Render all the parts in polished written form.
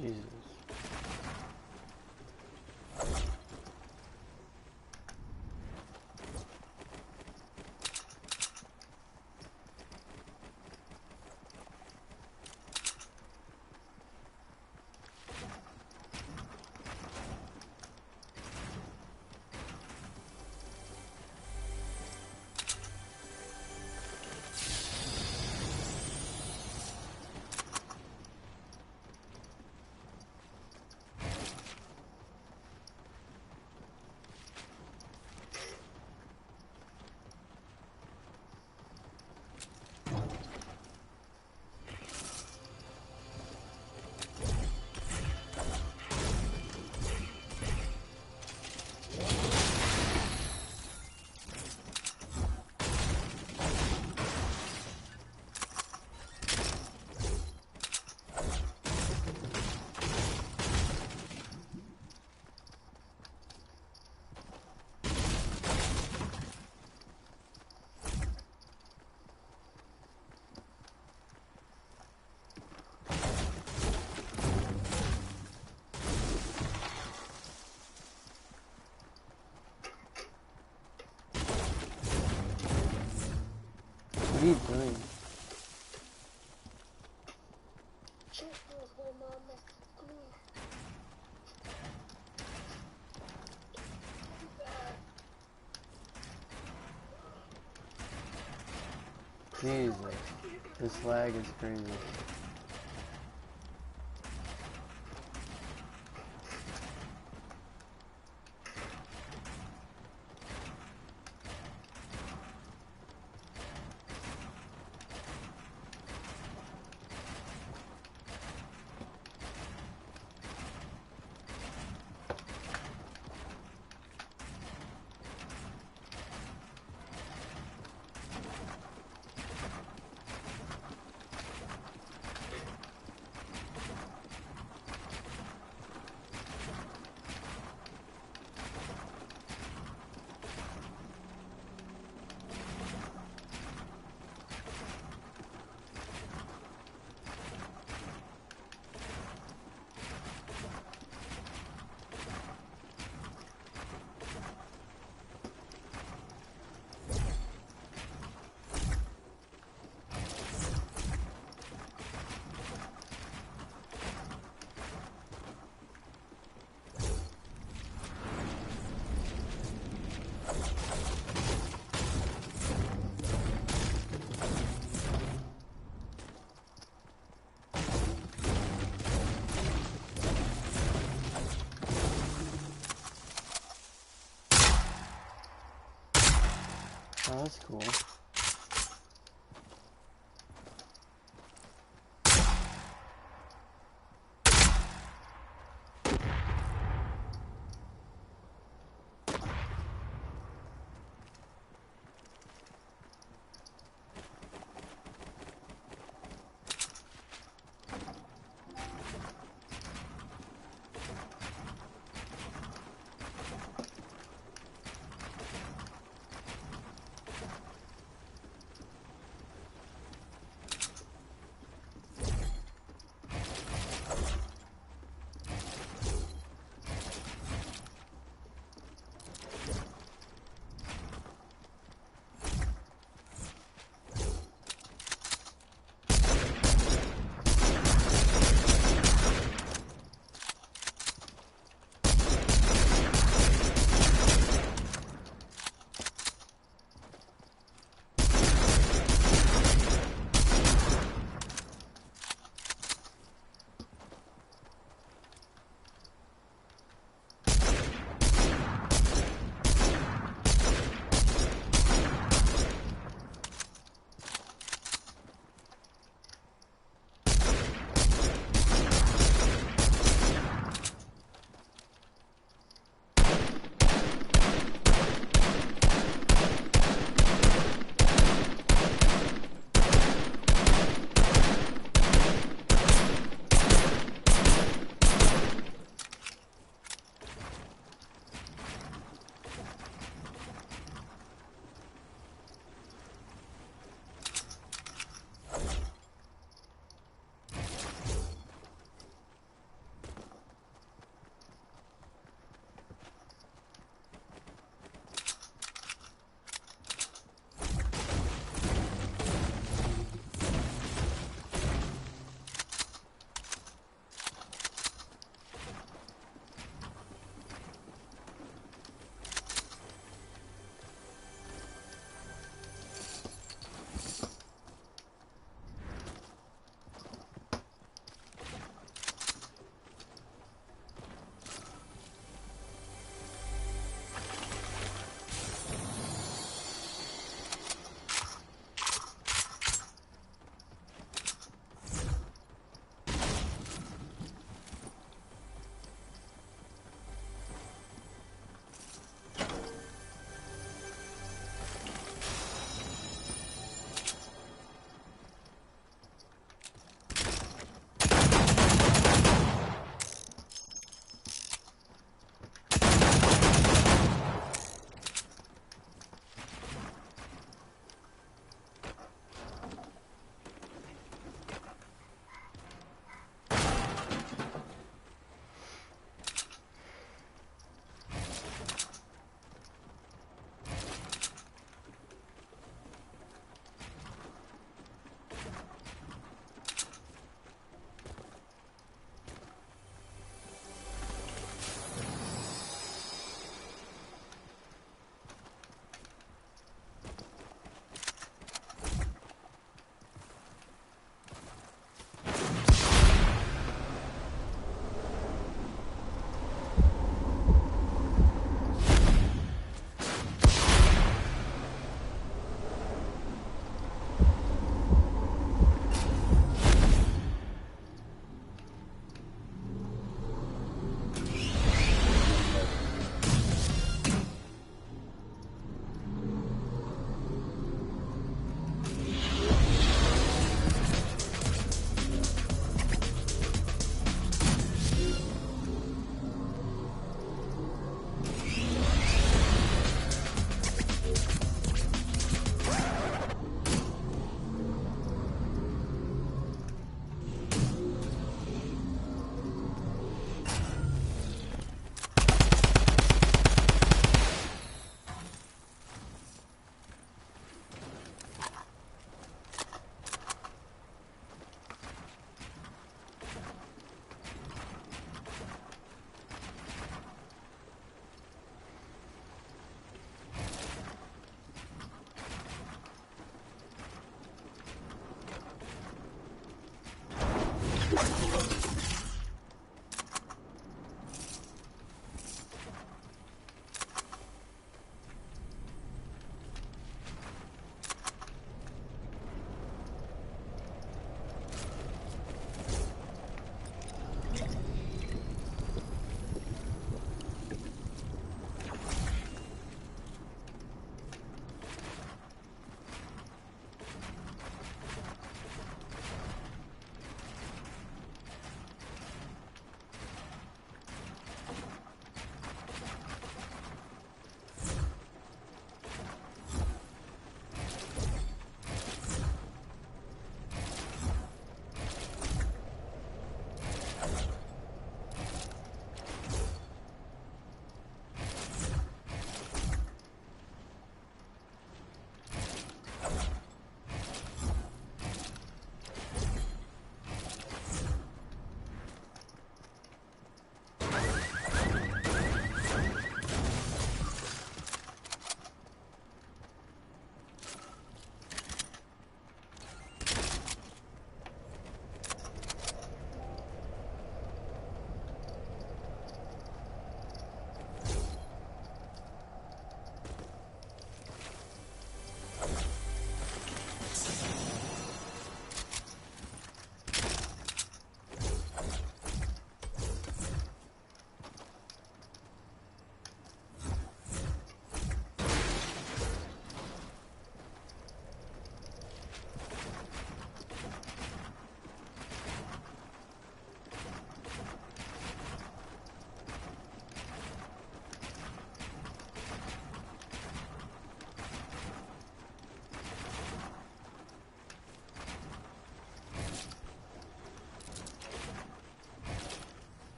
Jesus. What are you doing? Jesus, this lag is crazy. Oh, that's cool.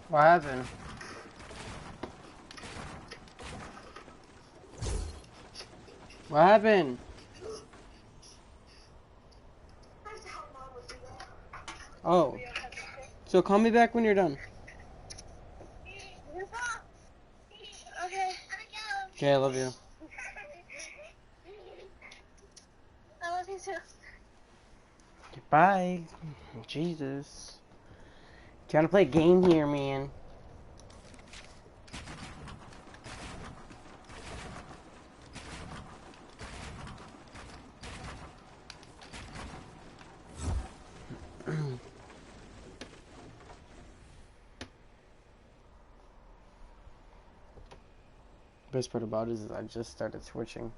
What happened? What happened? Oh. So call me back when you're done. Okay. Okay, I love you. I love you too. Bye. Jesus. Trying to play a game here, man. Best part about it is I just started switching.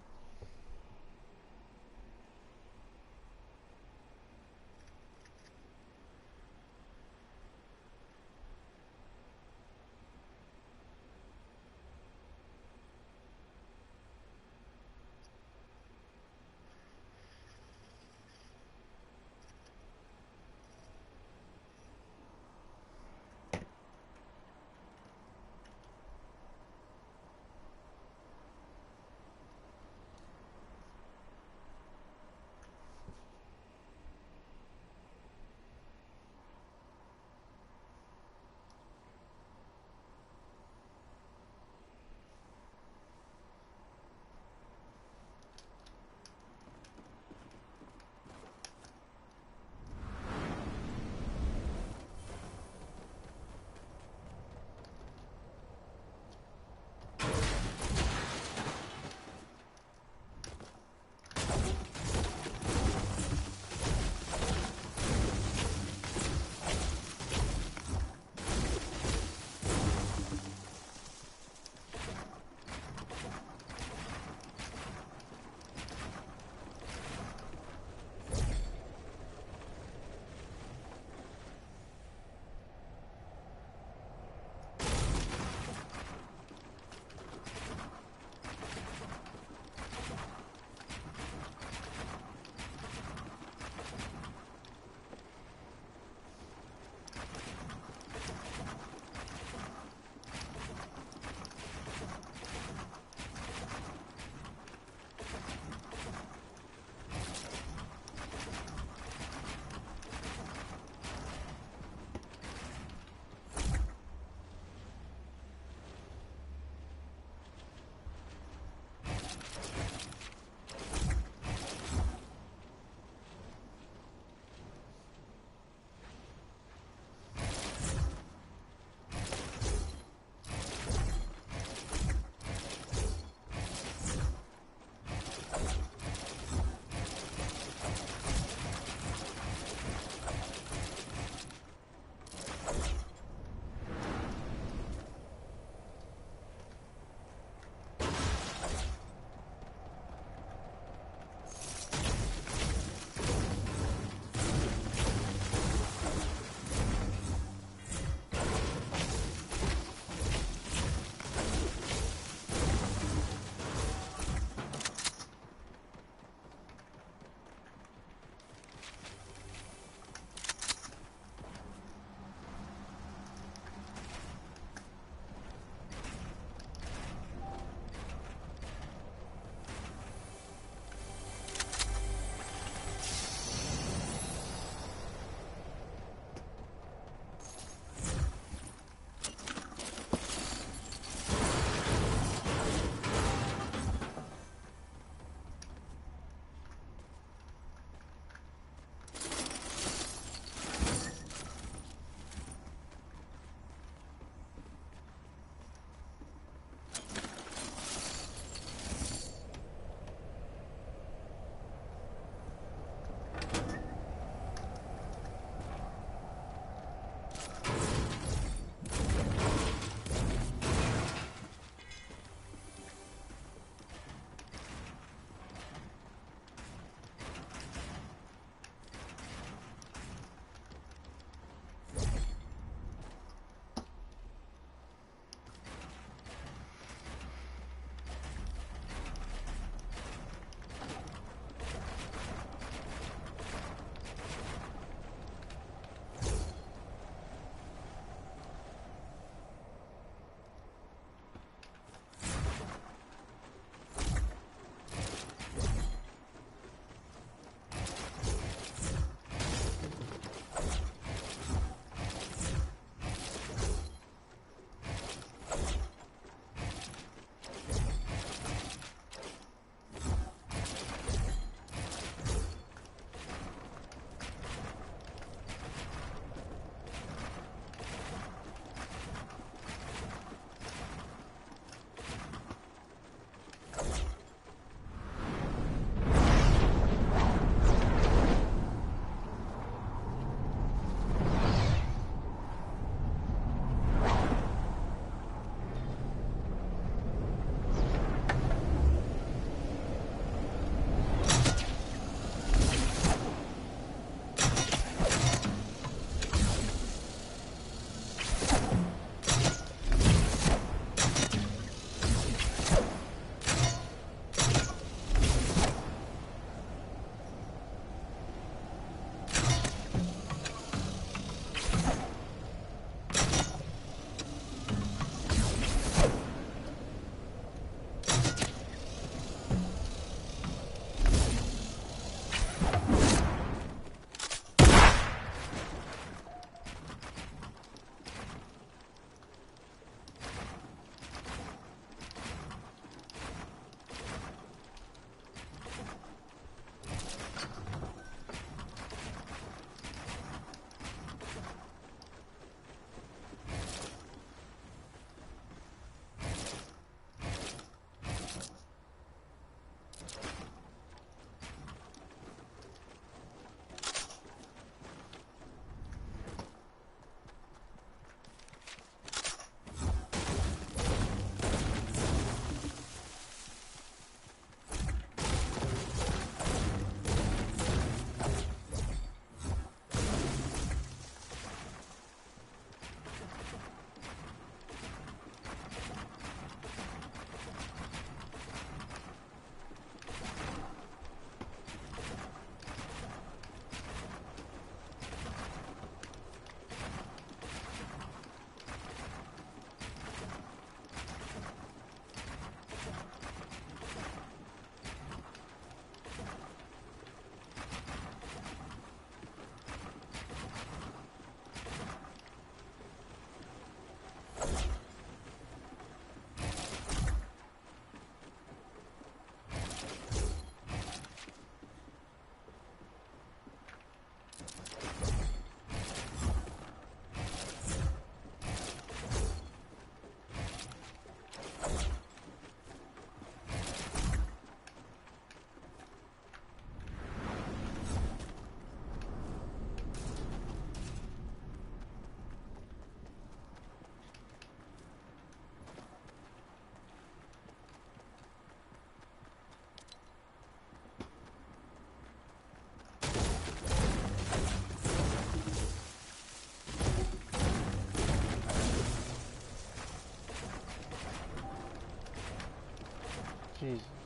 Jesus.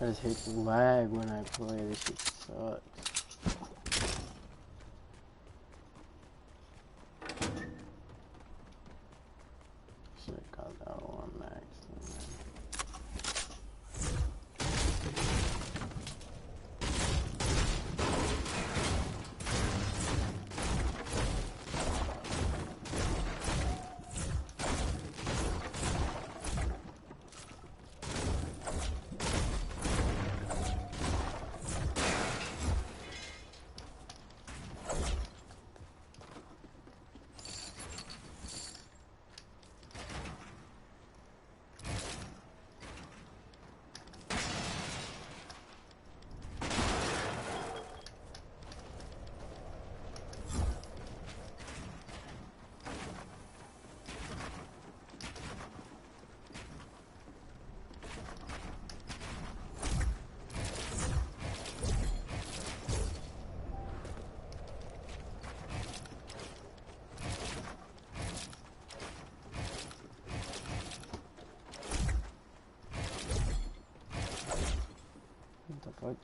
I just hate the lag when I play. This shit sucks. Should've got that one max. What the fuck?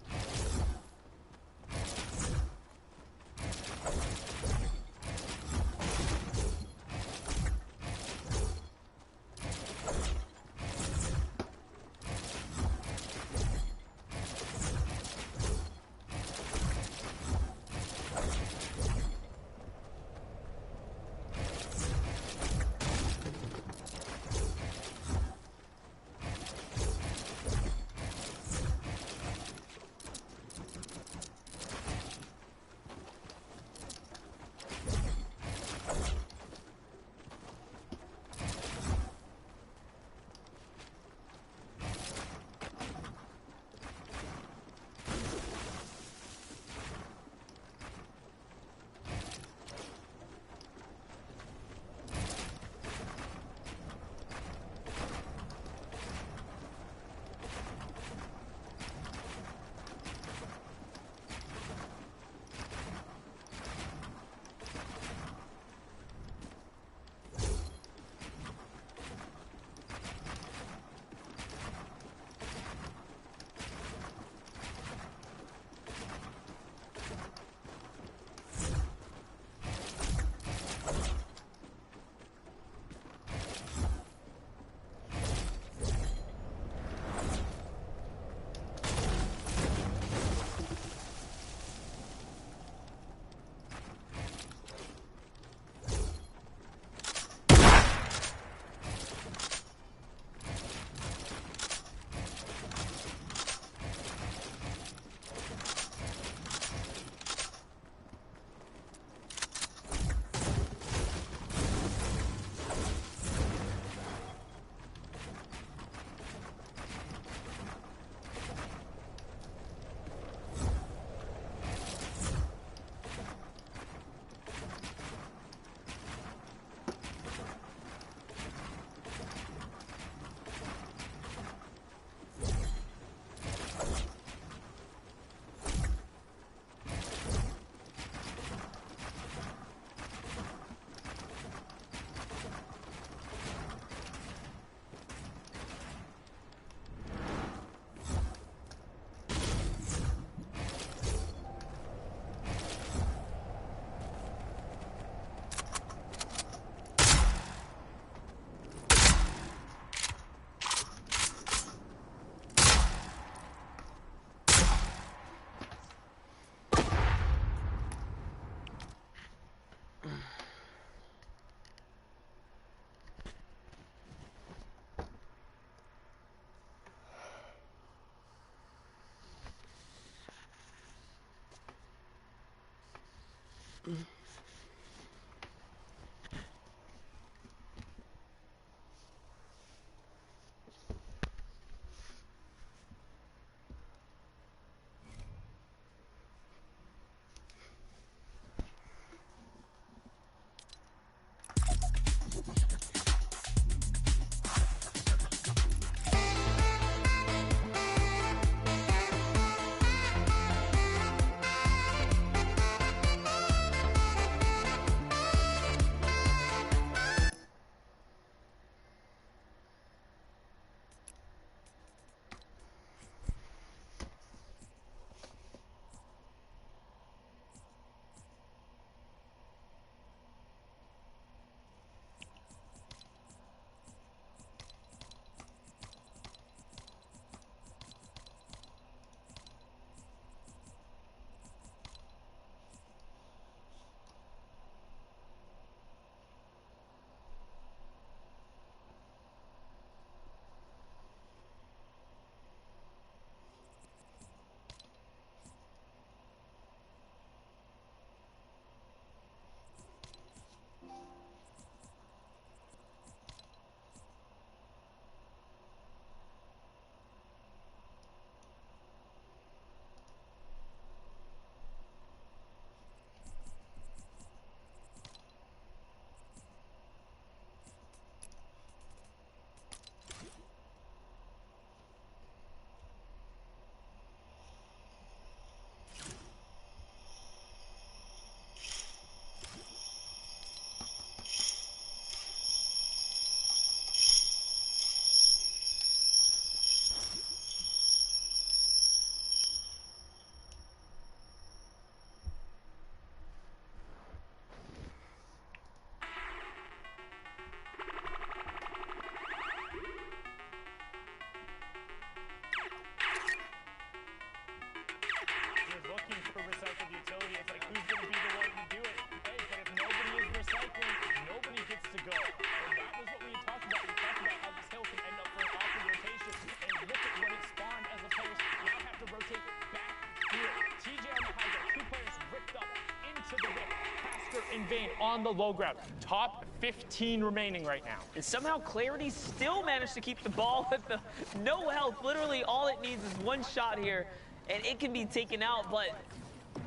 Vayne on the low ground. Top 15 remaining right now. And somehow Clarity still managed to keep the ball with no health. Literally all it needs is one shot here, and it can be taken out. But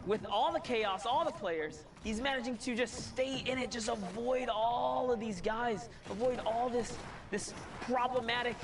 with all the chaos, all the players, he's managing to just stay in it, just avoid all of these guys, avoid all this problematic.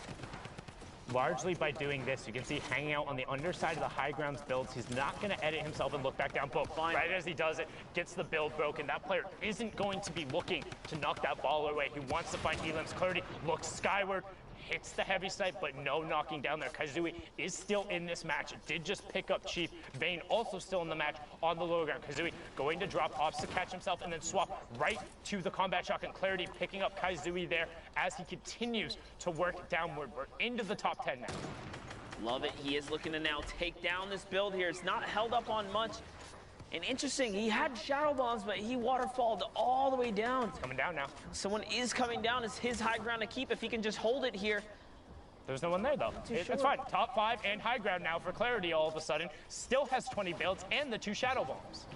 Largely by doing this, you can see hanging out on the underside of the high grounds builds. He's not going to edit himself and look back down, but right as he does it, gets the build broken. That player isn't going to be looking to knock that ball away. He wants to find Elim's Clarity, looks skyward, hits the heavy snipe, but no knocking down there. Kazui is still in this match. Did just pick up Chief. Vayne also still in the match on the low ground. Kazui going to drop, opts to catch himself, and then swap right to the combat shotgun. Clarity picking up Kazui there as he continues to work downward. We're into the top 10 now. Love it. He is looking to now take down this build here. It's not held up on much. And interesting, he had shadow bombs, but he waterfalled all the way down. It's coming down now. Someone is coming down. It's his high ground to keep if he can just hold it here. There's no one there, though. It's fine. Top 5 and high ground now for Clarity all of a sudden. Still has 20 builds and the 2 shadow bombs.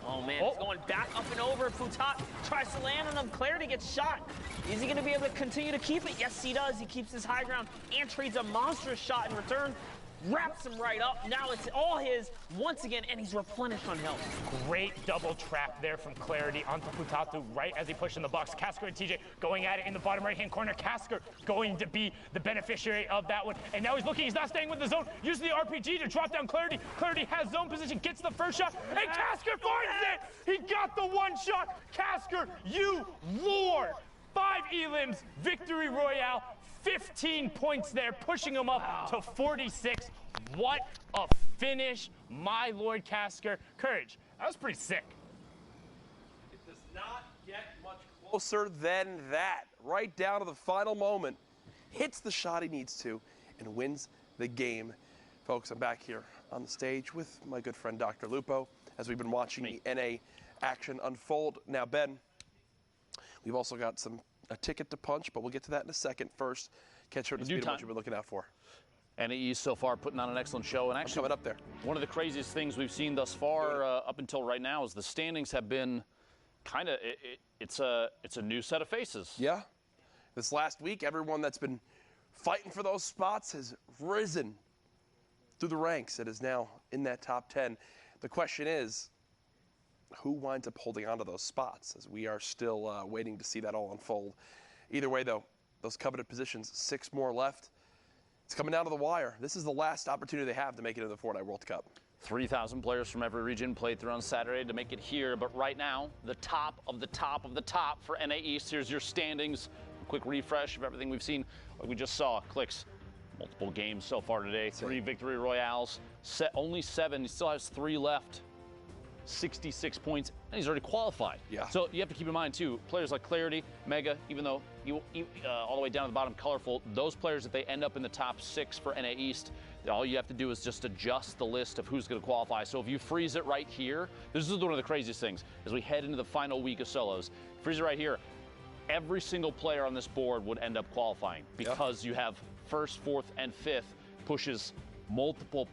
Oh, man. It's going back up and over. Putat tries to land on him. Clarity gets shot. Is he going to be able to continue to keep it? Yes, he does. He keeps his high ground and trades a monstrous shot in return. Wraps him right up. Now it's all his once again, and he's replenished on health. Great double trap there from Clarity onto Putatu right as he pushed in the box. Kasker and TJ going at it in the bottom right-hand corner. Kasker going to be the beneficiary of that one. And now he's looking. He's not staying with the zone. Uses the RPG to drop down Clarity. Clarity has zone position, gets the first shot, and Kasker finds it! He got the one shot. Kasker, you lord! 5 elims, victory royale. 15 points there, pushing him up to 46. What a finish, my Lord Kasker. Courage, that was pretty sick. It does not get much closer than that. Right down to the final moment. Hits the shot he needs to and wins the game. Folks, I'm back here on the stage with my good friend Dr. Lupo as we've been watching the NA action unfold. Now, Ben, we've also got a ticket to punch, but we'll get to that in a second. First, catch her at the speed of what you've been looking out for. NAE so far putting on an excellent show, and actually coming up there. One of the craziest things we've seen thus far up until right now is the standings have been kind of it's a new set of faces. Yeah, this last week, everyone that's been fighting for those spots has risen through the ranks and is now in that top 10. The question is, who winds up holding on to those spots, as we are still waiting to see that all unfold. Either way, though, those coveted positions, 6 more left. It's coming down to the wire. This is the last opportunity they have to make it into the Fortnite World Cup. 3,000 players from every region played through on Saturday to make it here, but right now, the top of the top of the top for NA East. Here's your standings. A quick refresh of everything we've seen. Like we just saw, Clix, multiple games so far today. 3 victory royales, only 7. He still has 3 left. 66 points, and he's already qualified. Yeah. So you have to keep in mind, too, players like Clarity, Mega, even though all the way down to the bottom, Colorful, those players, if they end up in the top 6 for NA East, all you have to do is just adjust the list of who's going to qualify. So if you freeze it right here, this is one of the craziest things, as we head into the final week of solos. Freeze it right here, every single player on this board would end up qualifying because you have 1st, 4th, and 5th pushes multiple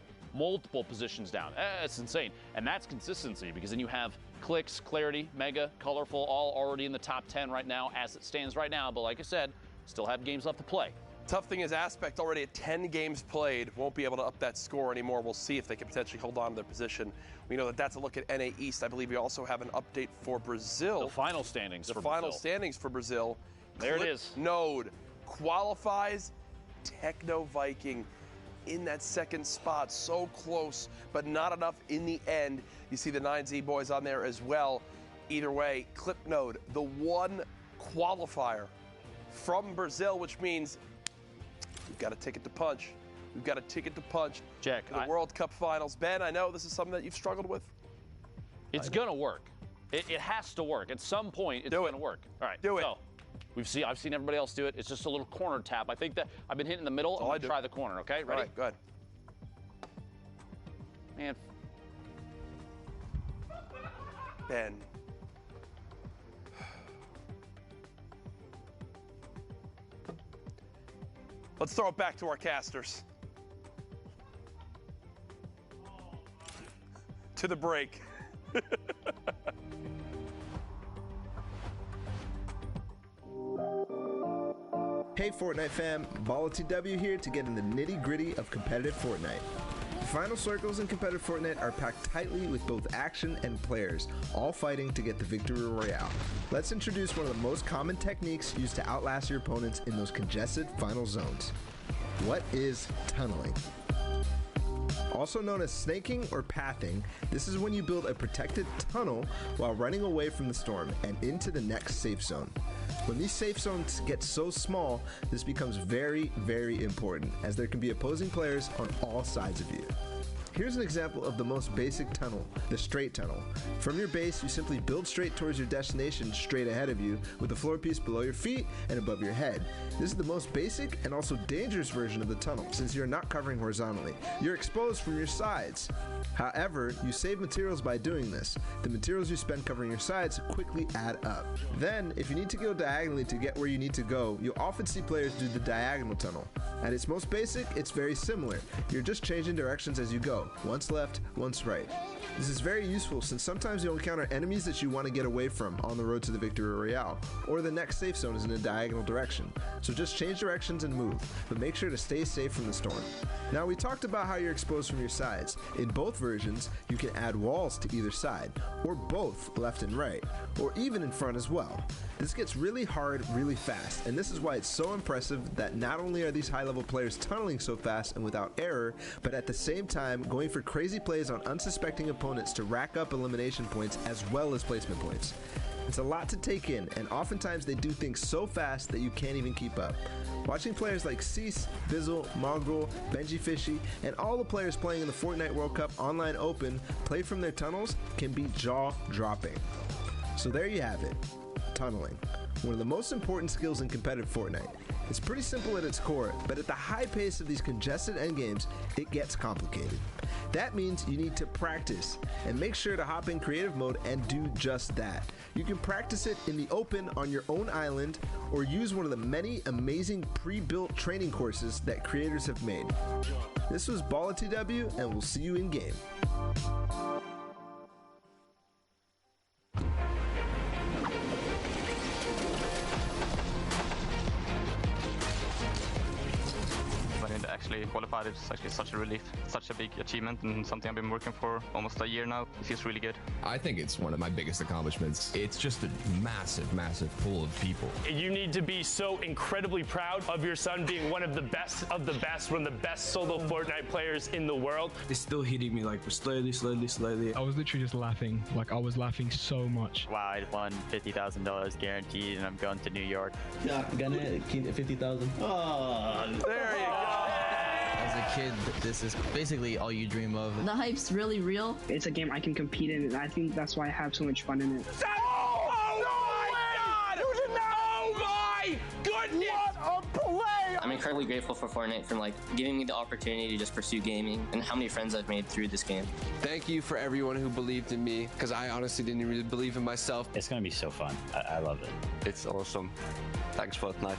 positions down. It's insane. And that's consistency, because then you have Clix, Clarity, Mega, Colorful, all already in the top 10 right now as it stands right now. But like I said, still have games left to play. Tough thing is Aspect already at 10 games played, won't be able to up that score anymore. We'll see if they can potentially hold on to their position. We know that that's a look at NA East. I believe we also have an update for Brazil. The final standings for Brazil. standings for Brazil. There it is. Node qualifies. Techno Viking in that 2nd spot, so close, but not enough in the end. You see the 9Z boys on there as well. Either way, Clipnode, the one qualifier from Brazil, which means we've got a ticket to punch. We've got a ticket to punch. Jack, in the World Cup Finals. Ben, I know this is something that you've struggled with. It's going to work. It has to work. At some point, it's going to work. All right, do it. So, I've seen everybody else do it. It's just a little corner tap. I think that I've been hitting in the middle. I'm going to try the corner, okay? Ready? All right, go ahead. Man. Ben. Let's throw it back to our casters. To the break. Hey Fortnite fam, BallTW here to get in the nitty-gritty of competitive Fortnite. The final circles in competitive Fortnite are packed tightly with both action and players, all fighting to get the victory royale. Let's introduce one of the most common techniques used to outlast your opponents in those congested final zones. What is tunneling? Also known as snaking or pathing, this is when you build a protected tunnel while running away from the storm and into the next safe zone. When these safe zones get so small, this becomes very, very important, as there can be opposing players on all sides of you. Here's an example of the most basic tunnel, the straight tunnel. From your base, you simply build straight towards your destination straight ahead of you, with a floor piece below your feet and above your head. This is the most basic and also dangerous version of the tunnel, since you're not covering horizontally. You're exposed from your sides. However, you save materials by doing this. The materials you spend covering your sides quickly add up. Then, if you need to go diagonally to get where you need to go, you'll often see players do the diagonal tunnel. At its most basic, it's very similar. You're just changing directions as you go, once left, once right. This is very useful since sometimes you'll encounter enemies that you want to get away from on the road to the victory royale, or the next safe zone is in a diagonal direction. So just change directions and move, but make sure to stay safe from the storm. Now we talked about how you're exposed from your sides. In both versions, you can add walls to either side, or both left and right, or even in front as well. This gets really hard really fast, and this is why it's so impressive that not only are these high-level players tunneling so fast and without error, but at the same time going for crazy plays on unsuspecting opponents to rack up elimination points as well as placement points. It's a lot to take in, and oftentimes they do things so fast that you can't even keep up. Watching players like Cease, Bizzle, Mongrel, Benji Fishy, and all the players playing in the Fortnite World Cup Online Open play from their tunnels can be jaw-dropping. So there you have it, tunneling. One of the most important skills in competitive Fortnite. It's pretty simple at its core, but at the high pace of these congested endgames, it gets complicated. That means you need to practice, and make sure to hop in creative mode and do just that. You can practice it in the open on your own island, or use one of the many amazing pre-built training courses that creators have made. This was BallTW, and we'll see you in game. Actually qualified. It's actually such a relief, such a big achievement, and something I've been working for almost a year now. It feels really good. I think it's one of my biggest accomplishments. It's just a massive, massive pool of people. You need to be so incredibly proud of your son being one of the best, one of the best solo Fortnite players in the world. It's still hitting me like slowly. I was literally just laughing. Like I was laughing so much. Wow, I won $50,000 guaranteed, and I'm going to New York. Yeah, gonna keep 50,000. Oh, there you go. As a kid, this is basically all you dream of. The hype's really real. It's a game I can compete in, and I think that's why I have so much fun in it. Oh my God! Oh my goodness! What a play! I'm incredibly grateful for Fortnite for giving me the opportunity to just pursue gaming, and how many friends I've made through this game. Thank you for everyone who believed in me, because I honestly didn't really believe in myself. It's gonna be so fun. I love it. It's awesome. Thanks, Fortnite.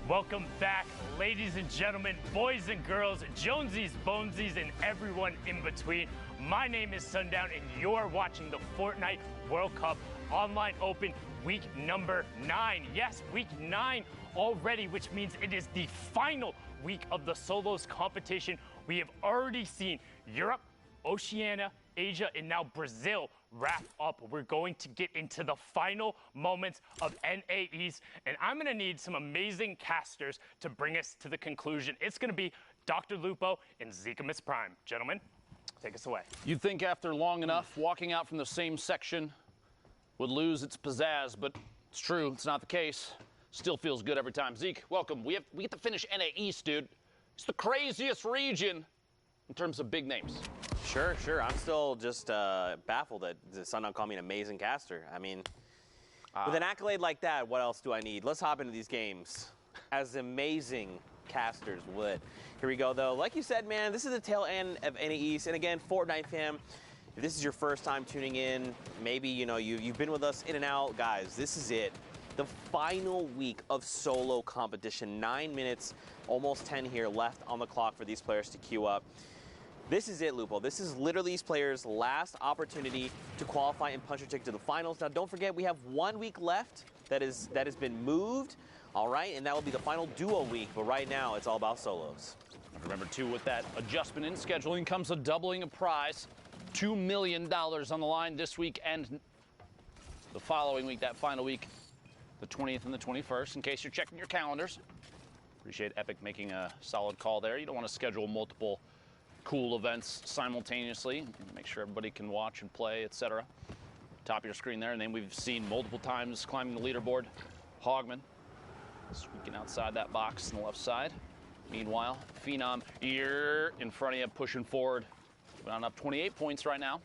Welcome back, ladies and gentlemen, boys and girls, Jonesies, Bonesies, and everyone in between. My name is Sundown, and you're watching the Fortnite World Cup Online Open week number 9. Yes, week 9 already, which means it is the final week of the solos competition. We have already seen Europe, Oceania, Asia, and now Brazil wrap up. We're going to get into the final moments of NA East, and I'm going to need some amazing casters to bring us to the conclusion. It's going to be Dr. Lupo and Zika Prime. Gentlemen, take us away. You'd think after long enough, walking out from the same section would lose its pizzazz, but it's true. It's not the case. Still feels good every time. Zeke, welcome. We get to finish NA East, dude. It's the craziest region in terms of big names. Sure. I'm still just baffled that Sundown called me an amazing caster. I mean, with an accolade like that, what else do I need? Let's hop into these games as amazing casters would. Here we go, though. Like you said, man, this is the tail end of NA East. And again, Fortnite fam, if this is your first time tuning in, maybe, you've been with us in and out. Guys, this is it. The final week of solo competition. 9 minutes, almost 10 here left on the clock for these players to queue up. This is it, Lupo. This is literally these players' last opportunity to qualify and punch your ticket to the finals. Now, don't forget, we have 1 week left that has been moved, all right? And that will be the final duo week. But right now, it's all about solos. Remember, too, with that adjustment in scheduling comes a doubling of prize. $2 million on the line this week and the following week, that final week, the 20th and the 21st, in case you're checking your calendars. Appreciate Epic making a solid call there. You don't want to schedule multiple cool events simultaneously. Make sure everybody can watch and play, etc. Top of your screen there, and then we've seen multiple times climbing the leaderboard. Hogman squeaking outside that box on the left side. Meanwhile, Phenom here in front of you, pushing forward. On up 28 points right now.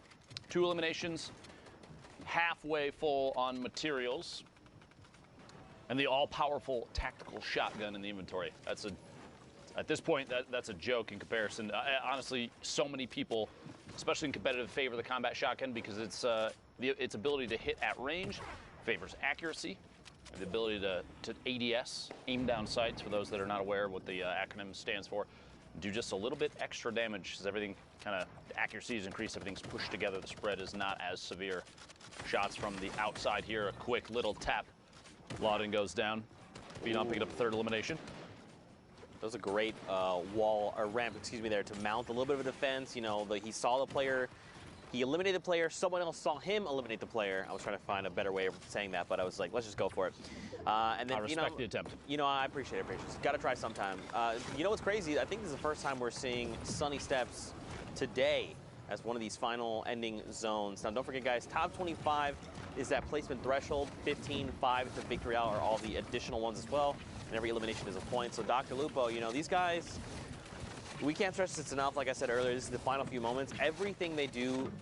2 eliminations, halfway full on materials, and the all-powerful tactical shotgun in the inventory. At this point, that's a joke in comparison. Honestly, so many people, especially in competitive, favor the combat shotgun because its ability to hit at range favors accuracy, the ability to ADS, aim down sights, for those that are not aware what the acronym stands for, do just a little bit extra damage as everything kind of, accuracy is increased, everything's pushed together, the spread is not as severe. Shots from the outside here, a quick little tap. Lauden goes down. Phenom picking up a 3rd elimination. That was a great ramp, there to mount a little bit of a defense. He saw the player, he eliminated the player, someone else saw him eliminate the player. I was trying to find a better way of saying that, but I was like, let's just go for it. And then, I respect the attempt. I appreciate it. Got to try sometime. What's crazy? I think this is the first time we're seeing Sunny Steps today as one of these final ending zones. Now, don't forget, guys, top 25 is that placement threshold. 15, 5 is the victory out, or all the additional ones as well. And every elimination is a point. So Dr. Lupo, these guys, we can't stress this enough. Like I said earlier, this is the final few moments. Everything they do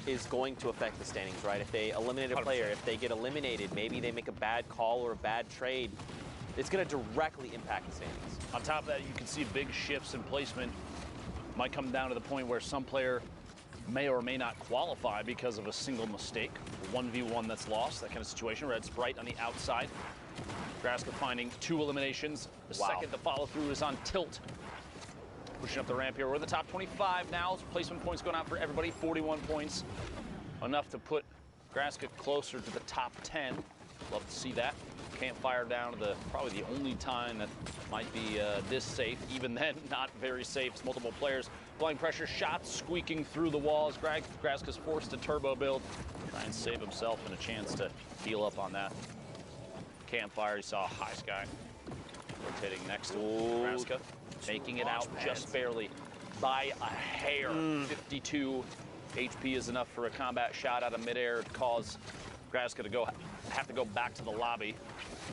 is going to affect the standings, right? If they eliminate a player, 100%. If they get eliminated, maybe they make a bad call or a bad trade, it's going to directly impact the standings. On top of that, you can see big shifts in placement. Might come down to the point where some player may or may not qualify because of a single mistake. 1v1 that's lost, that kind of situation. Red Sprite on the outside. Graska finding 2 eliminations. The second to follow through is on Tilt. Pushing up the ramp here. We're in the top 25 now. Placement points going out for everybody. 41 points. Enough to put Graska closer to the top 10. Love to see that. Campfire down to probably the only time that might be this safe. Even then, not very safe. It's multiple players. Blind pressure shots squeaking through the walls. Graska's forced to turbo build. Try and save himself and a chance to heal up on that. Campfire, you saw High Sky rotating next to Graska, making it out just barely by a hair. 52 HP is enough for a combat shot out of midair to cause Graska to have to go back to the lobby.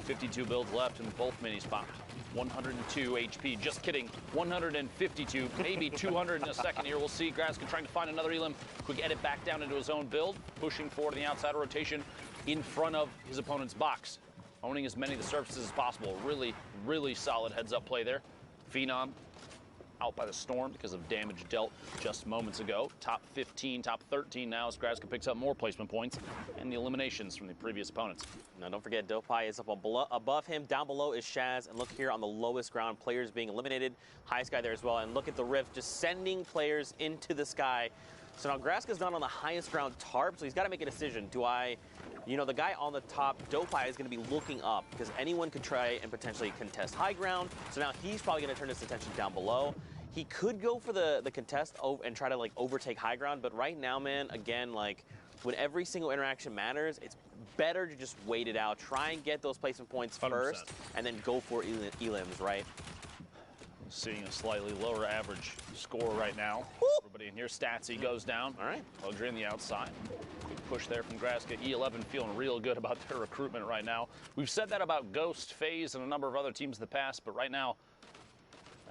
52 builds left and both minis popped. 102 HP, just kidding, 152, maybe 200 in a second here. We'll see. Graska trying to find another elim. Quick edit back down into his own build, pushing forward in the outside rotation in front of his opponent's box. Owning as many of the surfaces as possible. Really, really solid heads-up play there. Phenom out by the Storm because of damage dealt just moments ago. Top 15, top 13 now as Graska picks up more placement points and the eliminations from the previous opponents. Now, don't forget, Dopey is up above him. Down below is Shaz. And look here on the lowest ground, players being eliminated. Highest guy there as well. And look at the Rift just sending players into the sky. So now Graska's not on the highest ground tarp, so he's got to make a decision. Do I, you know, the guy on the top, Dopey, is going to be looking up because anyone could try and potentially contest high ground. So now he's probably going to turn his attention down below. He could go for the contest and try to, like, overtake high ground. But right now, man, again, like, when every single interaction matters, it's better to just wait it out. Try and get those placement points 100%. first, and then go for elims, right? Seeing a slightly lower average score right now. Everybody in here, Statsy goes down. All right. Adrian the outside. Quick push there from Graska. E11 feeling real good about their recruitment right now. We've said that about Ghost, FaZe, and a number of other teams in the past, but right now,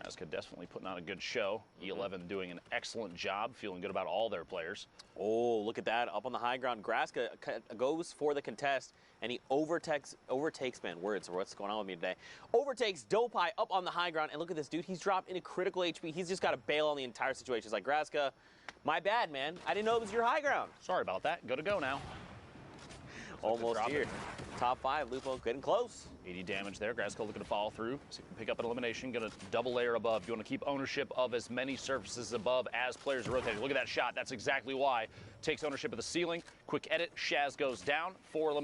Graska definitely putting on a good show. E11 doing an excellent job, feeling good about all their players. Oh, look at that. Up on the high ground, Graska goes for the contest, and he overtakes, man, words, what's going on with me today? Overtakes Dopey up on the high ground, and look at this dude. He's dropped into critical HP. He's just got to bail on the entire situation. He's like, Graska, my bad, man. I didn't know it was your high ground. Sorry about that. Good to go now. Almost here. Top 5, Lupo getting close. 80 damage there. Graska looking to follow through. See if we can pick up an elimination. Going to double layer above. You want to keep ownership of as many surfaces above as players are rotating. Look at that shot. That's exactly why. Takes ownership of the ceiling. Quick edit. Shaz goes down. 4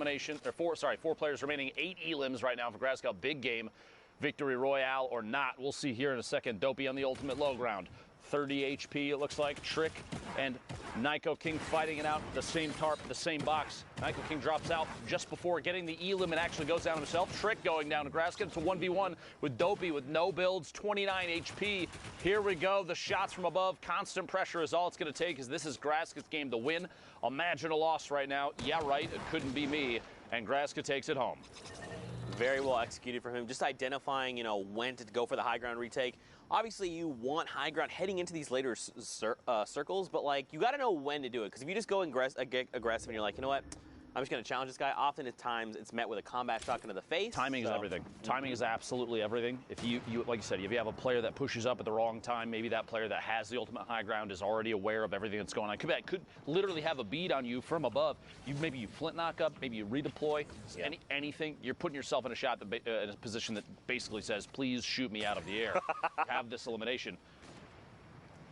players remaining. 8 elims right now for Graska. Big game. Victory Royale or not. We'll see here in a second. Dopey on the ultimate low ground. 30 HP, it looks like. Trick and Nyko King fighting it out. The same tarp, the same box. Nyko King drops out just before getting the elim and actually goes down himself. Trick going down to Graska. It's a 1v1 with Dopey with no builds, 29 HP. Here we go. The shots from above. Constant pressure is all it's going to take as this is Graska's game to win. Imagine a loss right now. Yeah, right. It couldn't be me. And Graska takes it home. Very well executed from him. Just identifying, you know, when to go for the high ground retake. Obviously, you want high ground heading into these later circles, but, like, you got to know when to do it. Because if you just go and get aggressive and you're like, you know what, I'm just going to challenge this guy, often at times it's met with a combat shotgun to the face. Timing is everything. Timing is absolutely everything. If you, like you said, if you have a player that pushes up at the wrong time, maybe that player that has the ultimate high ground is already aware of everything that's going on. Could literally have a bead on you from above. Maybe you flint knock up, maybe you redeploy, anything. You're putting yourself in a shot that in a position that basically says, please shoot me out of the air. Have this elimination.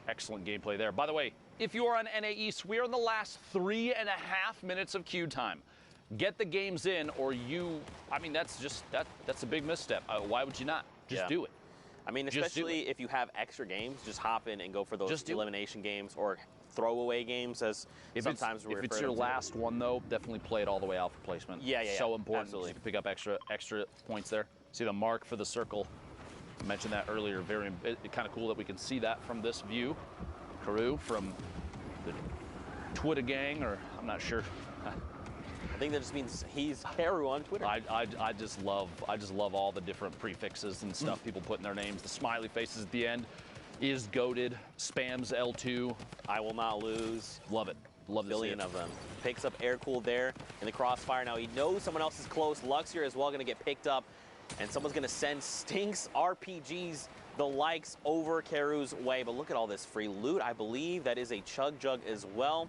Excellent gameplay there. By the way, if you are on NA East, we are in the last 3.5 minutes of queue time. Get the games in or that's a big misstep. Why would you not? Just do it. I mean, especially if you have extra games, just hop in and go for those elimination games or throwaway games as sometimes we refer to them. If it's your last one, though, definitely play it all the way out for placement. Yeah. So important. Absolutely. You can pick up extra points there. See the mark for the circle. I mentioned that earlier. Very kind of cool that we can see that from this view. Karu from the Twitter gang, or I'm not sure. I think that just means he's Karu on Twitter. I just love all the different prefixes and stuff people put in their names. The smiley faces at the end is goated. Spams L2. I will not lose. Love it. Love a billion of them. Picks up air cool there in the crossfire. Now he knows someone else is close. Luxior as well going to get picked up. And someone's going to send Stinks RPGs the likes over Karu's way. But look at all this free loot. I believe that is a Chug Jug as well.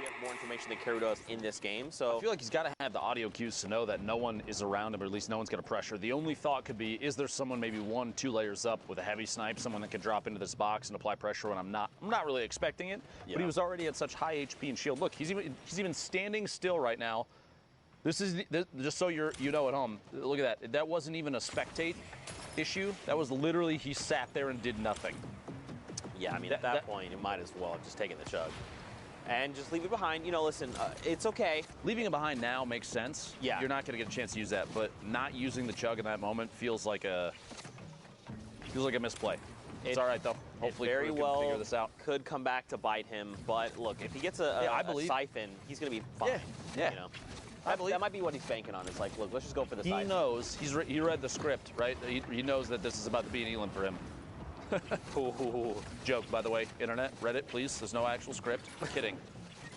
We have more information than Karu does in this game, so I feel like he's got to have the audio cues to know that no one is around him, or at least no one's going to pressure. The only thought could be, is there someone maybe 1-2 layers up with a heavy snipe, someone that could drop into this box and apply pressure when I'm not really expecting it. But he was already at such high HP and shield. Look, he's even standing still right now. This is just so you know at home. Look at that. That wasn't even a spectate issue. That was literally he sat there and did nothing. Yeah, I mean, at that point, you might as well have just taken the chug. And just leave it behind. You know, listen, it's okay. Leaving it behind now makes sense. Yeah. You're not going to get a chance to use that, but not using the chug in that moment feels like a misplay. It's all right, though. Hopefully, very Karu well can figure this out. Could come back to bite him, but look, if he gets a siphon, he's going to be fine. Yeah. You know? That might be what he's banking on. It's like, look, let's just go for the He side. knows. He read the script, right? He knows that this is about to be an Elam for him. Joke, by the way. Internet, Reddit, please. There's no actual script. Kidding.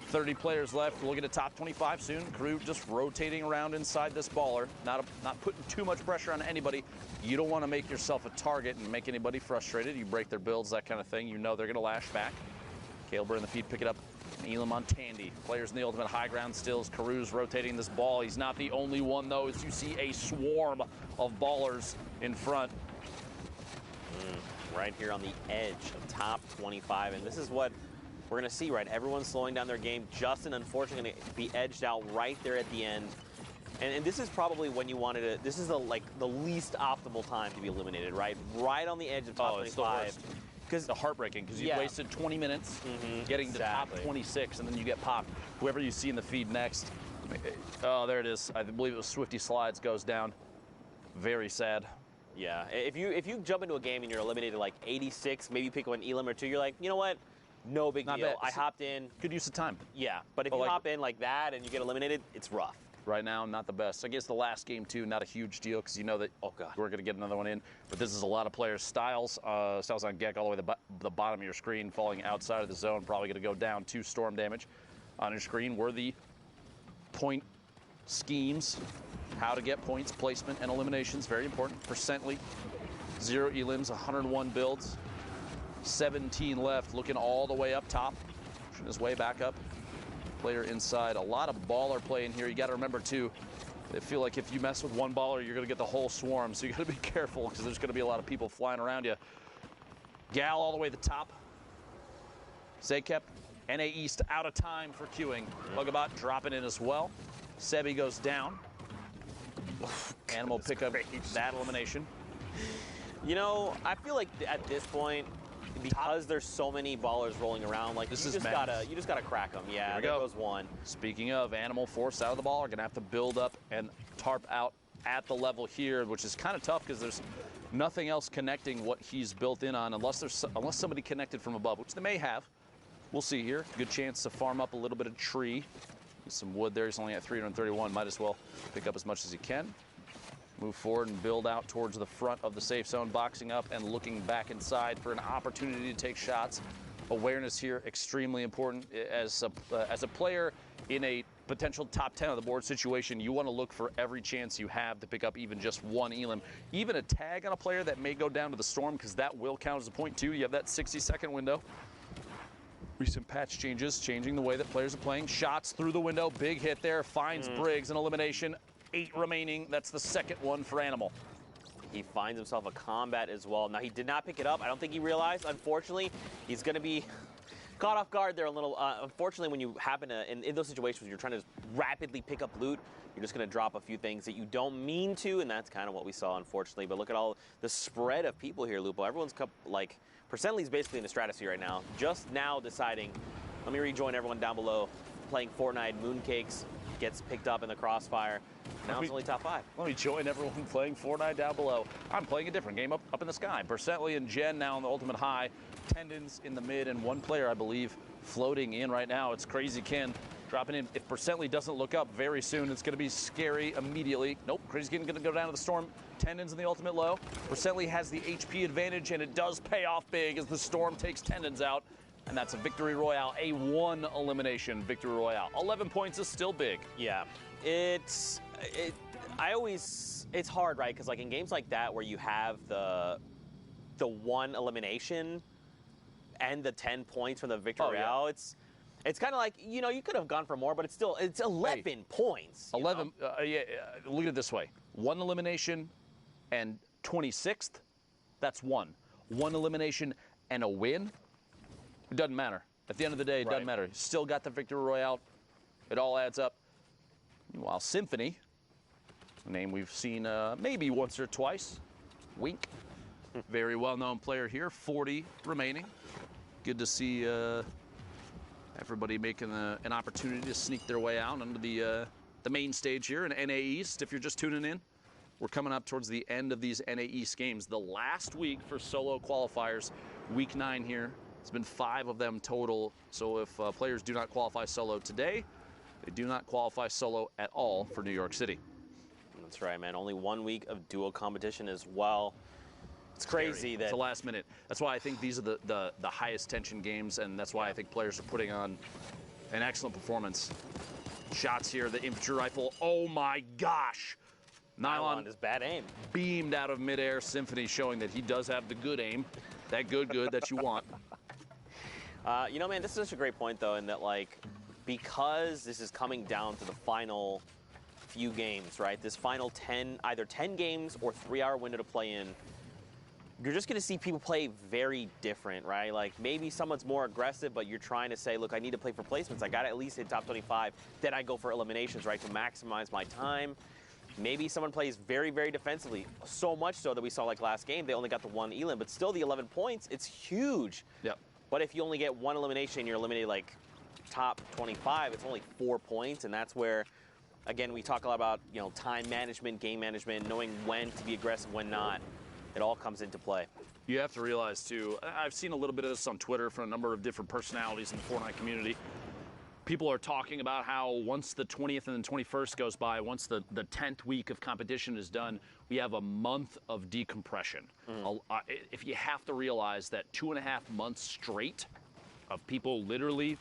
30 players left. We'll get a top 25 soon. Crew just rotating around inside this baller. Not putting too much pressure on anybody. You don't want to make yourself a target and make anybody frustrated. You break their builds, that kind of thing. You know they're going to lash back. Kaleber in the feed, pick it up. Elam on Tandy. Players in the ultimate high ground stills. Karoo's rotating this ball. He's not the only one, though, as you see a swarm of ballers in front. Right here on the edge of top 25. And this is what we're going to see, right? Everyone's slowing down their game. Justin, unfortunately, going to be edged out right there at the end. And this is probably when you wanted to, this is the least optimal time to be eliminated, right? Right on the edge of top 25. Because the heartbreaking, because you wasted 20 minutes getting to top 26, and then you get popped. Whoever you see in the feed next, oh, there it is. I believe it was Swifty Slides goes down. Very sad. Yeah, if you jump into a game and you're eliminated like 86, maybe pick an Elam or two, you're like, you know what? No big deal. Bad. I hopped in. Good use of time. Yeah, but if you hop in like that and you get eliminated, it's rough. Right now, not the best. I guess the last game, too, not a huge deal because you know that we're going to get another one in. But this is a lot of players. Styles on Gek all the way to the bottom of your screen, falling outside of the zone, probably going to go down 2 storm damage. On your screen were the point schemes, how to get points, placement, and eliminations. Very important. Percently, 0 elims, 101 builds, 17 left, looking all the way up top, pushing his way back up. Player inside. A lot of baller play in here. You got to remember, too, I feel like if you mess with one baller, you're going to get the whole swarm. So you got to be careful because there's going to be a lot of people flying around you. Gal all the way to the top. Zakep, NA East out of time for queuing. Bugabot dropping in as well. Sebi goes down. Animal pick up that elimination. You know, I feel like at this point, because there's so many ballers rolling around, like you just gotta crack them. Yeah, there goes one. Speaking of, Animal forced out of the ball, are gonna have to build up and tarp out at the level here, which is kind of tough because there's nothing else connecting what he's built in on, unless somebody connected from above, which they may have. We'll see here. Good chance to farm up a little bit of tree. Get some wood there. He's only at 331. Might as well pick up as much as he can. Move forward and build out towards the front of the safe zone, boxing up and looking back inside for an opportunity to take shots. Awareness here, extremely important. As a player in a potential top 10 of the board situation, you want to look for every chance you have to pick up even just one Elam. Even a tag on a player that may go down to the storm, because that will count as a point too. You have that 60-second window. Recent patch changes, changing the way that players are playing. Shots through the window, big hit there, finds Briggs, an elimination. 8 remaining. That's the second one for Animal. He finds himself a combat as well. Now, he did not pick it up. I don't think he realized. Unfortunately, he's going to be caught off guard there a little. Unfortunately, when you happen to, in those situations, you're trying to rapidly pick up loot, you're just going to drop a few things that you don't mean to, and that's kind of what we saw, unfortunately. But look at all the spread of people here, Lupo. Everyone's, like, Percently's basically in the stratosphere right now. Just now deciding, let me rejoin everyone down below, playing Fortnite. Mooncakes gets picked up in the crossfire. Now it's only top 5. Let me join everyone playing Fortnite down below. I'm playing a different game up in the sky. Percently and Jen now on the ultimate high. Tendons in the mid, and one player, I believe, floating in right now. It's Crazy Ken dropping in. If Percently doesn't look up very soon, it's going to be scary immediately. Nope, Crazy Ken going to go down to the storm. Tendons in the ultimate low. Percently has the HP advantage, and it does pay off big as the storm takes Tendons out. And that's a victory royale, a 1 elimination victory royale. 11 points is still big. Yeah, it's hard, right? Because like in games like that where you have the 1 elimination and the 10 points from the victory royale, it's kind of like, you know, you could have gone for more, but it's 11 points. 11. Look at it this way: 1 elimination and 26th. That's 1. 1 elimination and a win. It doesn't matter. At the end of the day, it doesn't matter. You still got the victory royale. It all adds up. Meanwhile, Symphony, a name we've seen maybe once or twice. Wink. Very well-known player here. 40 remaining. Good to see everybody making an opportunity to sneak their way out onto the main stage here in NA East. If you're just tuning in, we're coming up towards the end of these NA East games. The last week for solo qualifiers, week 9 here. It's been 5 of them total. So if players do not qualify solo today, They do not qualify solo at all for New York City. That's right, man. Only 1 week of duo competition as well. It's crazy that it's the last minute. That's why I think these are the highest tension games, and that's why I think players are putting on an excellent performance. Shots here, the infantry rifle. Oh my gosh! Nylon is bad aim. Beamed out of midair. Symphony showing that he does have the good aim, that good that you want. You know, man, this is such a great point though, in that like, because this is coming down to the final few games, right? This final 10, either 10 games or 3-hour window to play in. You're just going to see people play very different, right? Like maybe someone's more aggressive, but you're trying to say, look, I need to play for placements. I got to at least hit top 25. Then I go for eliminations, right, to maximize my time. Maybe someone plays very, very defensively. So much so that we saw like last game, they only got the 1 elim, but still the 11 points, it's huge. Yep. But if you only get 1 elimination and you're eliminated like top 25, it's only 4 points. And that's where, again, we talk a lot about, you know, time management, game management, knowing when to be aggressive, when not. It all comes into play. You have to realize, too, I've seen a little bit of this on Twitter from a number of different personalities in the Fortnite community. People are talking about how once the 20th and the 21st goes by, once the 10th week of competition is done, we have a month of decompression. If you have to realize that 2.5 months straight of people literally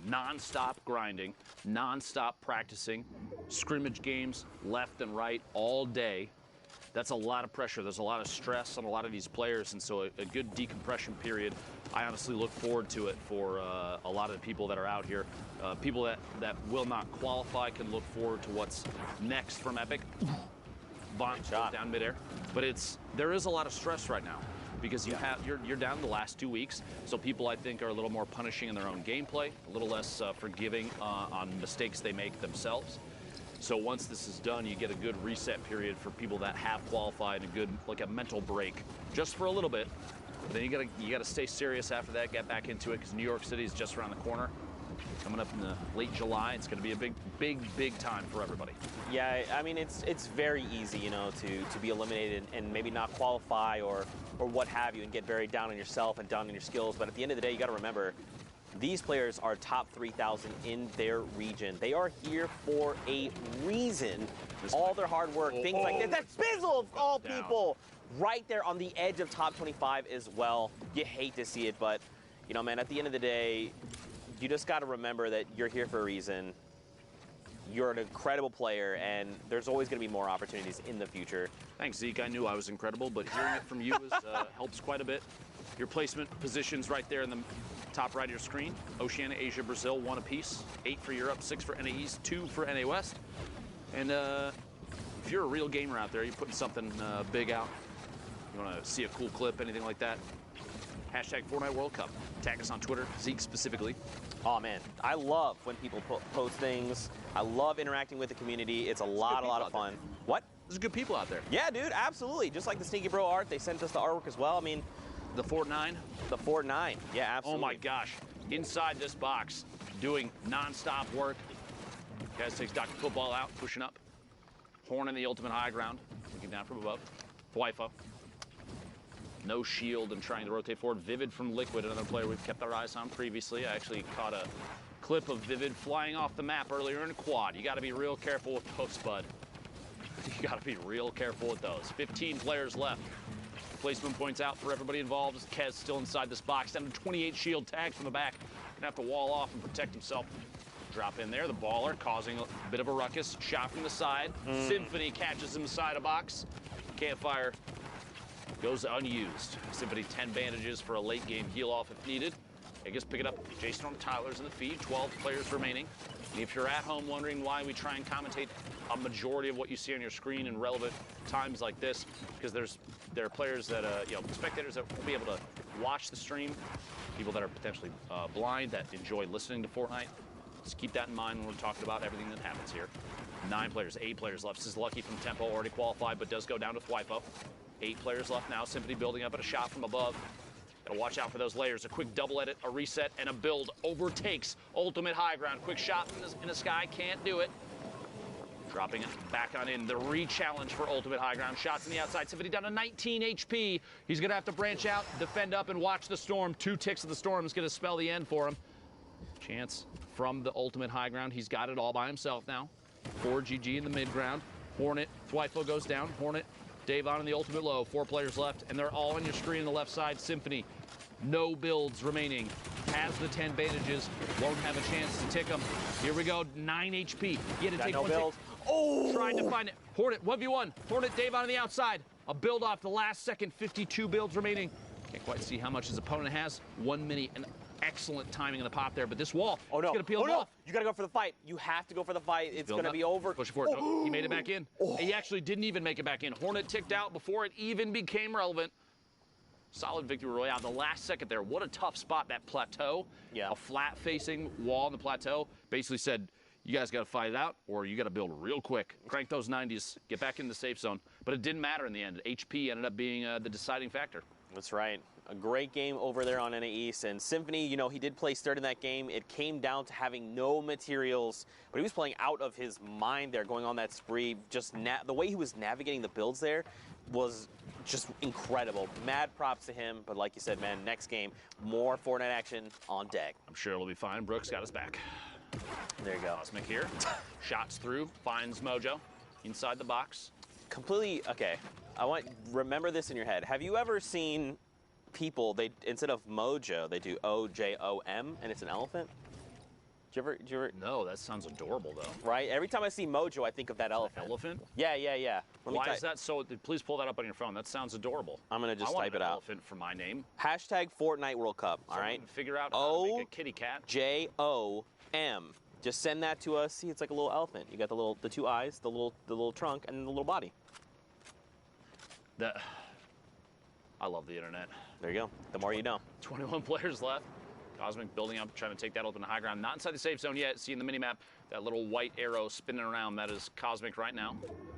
non-stop grinding, non-stop practicing, scrimmage games left and right all day, that's a lot of pressure. There's a lot of stress on a lot of these players, and so a good decompression period, I honestly look forward to it for a lot of the people that are out here. People that will not qualify can look forward to what's next from Epic. Bomb shot down midair. But there is a lot of stress right now because you're down the last 2 weeks, so people I think are a little more punishing in their own gameplay, a little less forgiving on mistakes they make themselves. So once this is done, you get a good reset period for people that have qualified, a mental break, just for a little bit. But then you gotta stay serious after that, get back into it, because New York City is just around the corner. Coming up in the late July, it's gonna be a big time for everybody. Yeah, I mean, it's very easy, you know, to be eliminated and maybe not qualify or what have you, and get very down on yourself and down on your skills. But at the end of the day, you gotta remember, these players are top 3,000 in their region. They are here for a reason. All their hard work, things like that. That's Spizzle of all people, right there on the edge of top 25 as well. You hate to see it, but, you know, man, at the end of the day, you just got to remember that you're here for a reason. You're an incredible player, and there's always going to be more opportunities in the future. Thanks, Zeke. I knew I was incredible, but hearing it from you helps quite a bit. Your placement positions right there in the top right of your screen. Oceania, Asia, Brazil, 1 apiece. 8 for Europe, 6 for NA East, 2 for NA West. And if you're a real gamer out there, you're putting something big out, you want to see a cool clip, anything like that, hashtag Fortnite World Cup. Tag us on Twitter, Zeke specifically. Oh, man. I love when people post things. I love interacting with the community. It's a lot of fun. What? There's good people out there. Yeah, dude, absolutely. Just like the Sneaky Bro art, they sent us the artwork as well. I mean, the Fort 9? The Fort 9, yeah, absolutely. Oh my gosh. Inside this box, doing non-stop work. Guys takes Dr. Football out, pushing up. Horn in the ultimate high ground, looking down from above. Thwyfa. No shield and trying to rotate forward. Vivid from Liquid, another player we've kept our eyes on previously. I actually caught a clip of Vivid flying off the map earlier in a quad. You got to be real careful with those, bud. You got to be real careful with those. 15 players left. Placement points out for everybody involved. Kez still inside this box. Down to 28 shield tags from the back. Gonna have to wall off and protect himself. Drop in there. The baller causing a bit of a ruckus. Shot from the side. Symphony catches him inside a box. Campfire goes unused. Symphony 10 bandages for a late game heal off if needed. I guess pick it up. J-Storm Tyler's in the feed. 12 players remaining. And if you're at home wondering why we try and commentate a majority of what you see on your screen in relevant times like this, because there are players that, spectators that won't be able to watch the stream, people that are potentially blind that enjoy listening to Fortnite. Just keep that in mind when we're talking about everything that happens here. 9 players, 8 players left. This is Lucky from Tempo, already qualified, but does go down to Thwyfa. 8 players left now. Symphony building up at a shot from above. Gotta watch out for those layers. A quick double edit, a reset, and a build overtakes ultimate high ground. Quick shot in the sky, can't do it. Dropping it back on in. The re-challenge for ultimate high ground. Shots in the outside. Symphony down to 19 HP. He's gonna have to branch out, defend up, and watch the storm. 2 ticks of the storm is gonna spell the end for him. Chance from the ultimate high ground. He's got it all by himself now. 4GG in the mid ground. Hornet, Thwifo goes down. Hornet, Davon in the ultimate low. 4 players left, and they're all on your screen on the left side. Symfuhny, no builds remaining. Has the 10 bandages, won't have a chance to tick them. Here we go, 9 HP. He had to take no one build. Oh! Trying to find it. Hornet, 1v1. Hornet, Davon on the outside. A build off the last second, 52 builds remaining. Can't quite see how much his opponent has. 1 minute, and excellent timing in the pop there, but this wall is going to peel him off. You got to go for the fight. You have to go for the fight. It's going to be over. Push for it. Oh, he made it back in. He actually didn't even make it back in. Hornet ticked out before it even became relevant. Solid victory royale. The last second there. What a tough spot, that plateau. Yeah. A flat-facing wall on the plateau. Basically said, you guys got to fight it out, or you got to build real quick. Crank those 90s. Get back in the safe zone. But it didn't matter in the end. HP ended up being the deciding factor. That's right. A great game over there on NA East. And Symfuhny, you know, he did place third in that game. It came down to having no materials, but he was playing out of his mind there, going on that spree. Just the way he was navigating the builds there was just incredible. Mad props to him. But like you said, man, next game, more Fortnite action on deck. I'm sure it'll be fine. Brooks got his back. There you go. Cosmic here. Shots through. Finds Mojo inside the box. Completely, okay. Remember this in your head. Have you ever seen people, they instead of Mojo, they do O-J-O-M, and it's an elephant? Did you ever? No, that sounds adorable, though. Right? Every time I see Mojo, I think of that elephant. Elephant? Yeah. Why is that so? Please pull that up on your phone. That sounds adorable. I'm going to just type it an out. Elephant for my name. Hashtag Fortnite World Cup, all right? Figure out how to make a kitty cat. J-O-M. Just send that to us. See, it's like a little elephant. You got the 2 eyes, the little trunk, and the little body. I love the internet. There you go. The more you know. 21 players left. Cosmic building up, trying to take that open high ground. Not inside the safe zone yet. See in the minimap, that little white arrow spinning around. That is Cosmic right now.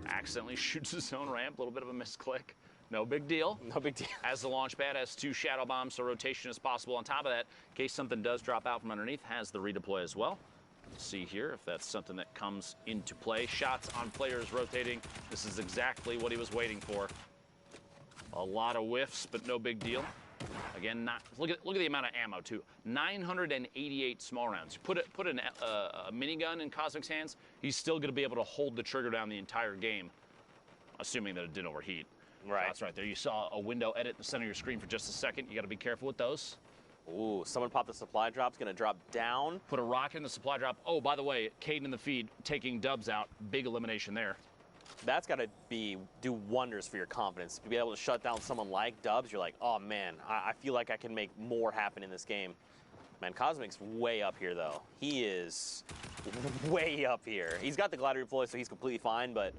Accidentally shoots his own ramp. A little bit of a misclick. No big deal. No big deal. Has the launch pad, has 2 shadow bombs, so rotation is possible. On top of that, in case something does drop out from underneath, has the redeploy as well. See here if that's something that comes into play. Shots on players rotating. This is exactly what he was waiting for. A lot of whiffs, but no big deal. Again, look at the amount of ammo too. 988 small rounds. Put a minigun in Cosmic's hands, he's still going to be able to hold the trigger down the entire game, assuming that it didn't overheat. Right. That's right there. You saw a window edit in the center of your screen for just a second. You got to be careful with those. Ooh, someone popped the supply drop. It's going to drop down. Put a rocket in the supply drop. Oh, by the way, Caden in the feed taking Dubs out. Big elimination there. That's got to do wonders for your confidence. To be able to shut down someone like Dubs, you're like, oh man, I feel like I can make more happen in this game. Man, Cosmic's way up here though. He is way up here. He's got the glider deploy, so he's completely fine, but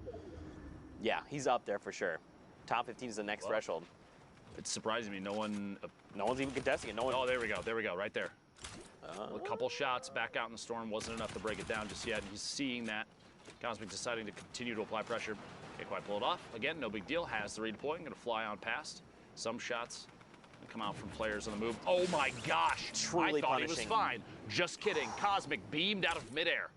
yeah, he's up there for sure. Top 15 is the next threshold. It's surprising me. No one's even contesting it. Oh, there we go, right there. A couple shots back out in the storm wasn't enough to break it down just yet. He's seeing that. Cosmic deciding to continue to apply pressure. Can't quite pull it off. Again, no big deal. Has the redeploy. Going to fly on past. Some shots come out from players on the move. Oh my gosh! Truly I thought punishing. He was fine. Just kidding. Cosmic beamed out of midair.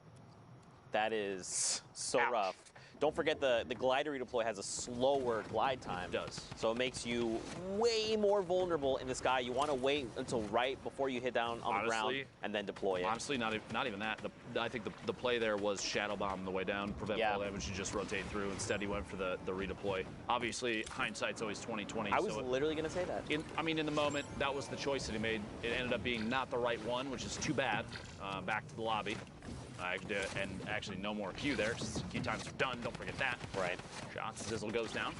That is so rough. Don't forget the glider redeploy has a slower glide time. It does. So it makes you way more vulnerable in the sky. You want to wait until right before you hit down on the ground and then deploy it. Honestly, not even that. I think the play there was shadow bomb the way down, prevent fall damage, and just rotate through. Instead, he went for the redeploy. Obviously, hindsight's always 20/20. I was literally going to say that. In the moment, that was the choice that he made. It ended up being not the right one, which is too bad. Back to the lobby. And actually no more Q there. Q times are done. Don't forget that. Right. Shots. Zizzle goes down.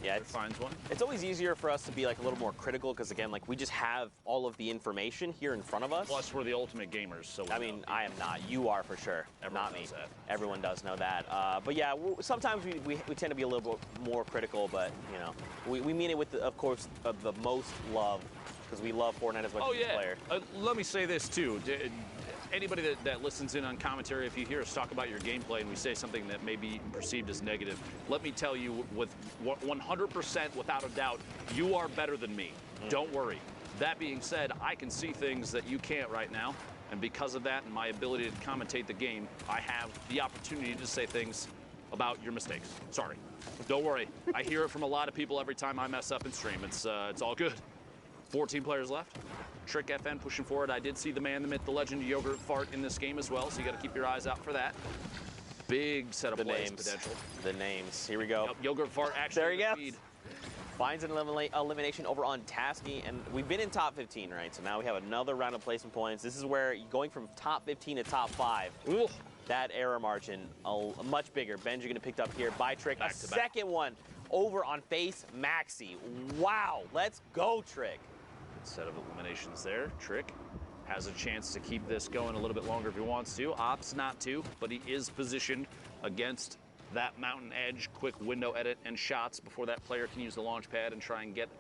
Yeah, it finds one. It's always easier for us to be like a little more critical because again, like we just have all of the information here in front of us. Plus, we're the ultimate gamers, so. I mean, I am not. You are for sure. Everyone not me. knows that. Everyone does know that. But yeah, sometimes we tend to be a little bit more critical, but you know, we mean it with, of course, the most love because we love Fortnite as much as the player. Let me say this too. Anybody that listens in on commentary, if you hear us talk about your gameplay and we say something that may be perceived as negative, let me tell you with 100% without a doubt, you are better than me. Don't worry. That being said, I can see things that you can't right now, and because of that and my ability to commentate the game, I have the opportunity to say things about your mistakes. Sorry. Don't worry. I hear it from a lot of people every time I mess up in stream. It's all good. 14 players left. Trick FN pushing forward. I did see the man, the myth, the legend, Yogurt Fart in this game as well, so you got to keep your eyes out for that. Big set of plays potential. The names. Here we go. Yep, Yogurt Fart actually there he goes. Finds an elimination over on Tasky, and we've been in top 15, right? So now we have another round of placement points. This is where going from top 15 to top 5. Ooh. That error margin, much bigger. Benji going to pick up here by Trick. A second one over on Face Maxi. Wow, let's go, Trick. Good set of eliminations there. Trick has a chance to keep this going a little bit longer if he wants to. Opts not to, but he is positioned against that mountain edge. Quick window edit and shots before that player can use the launch pad and try and get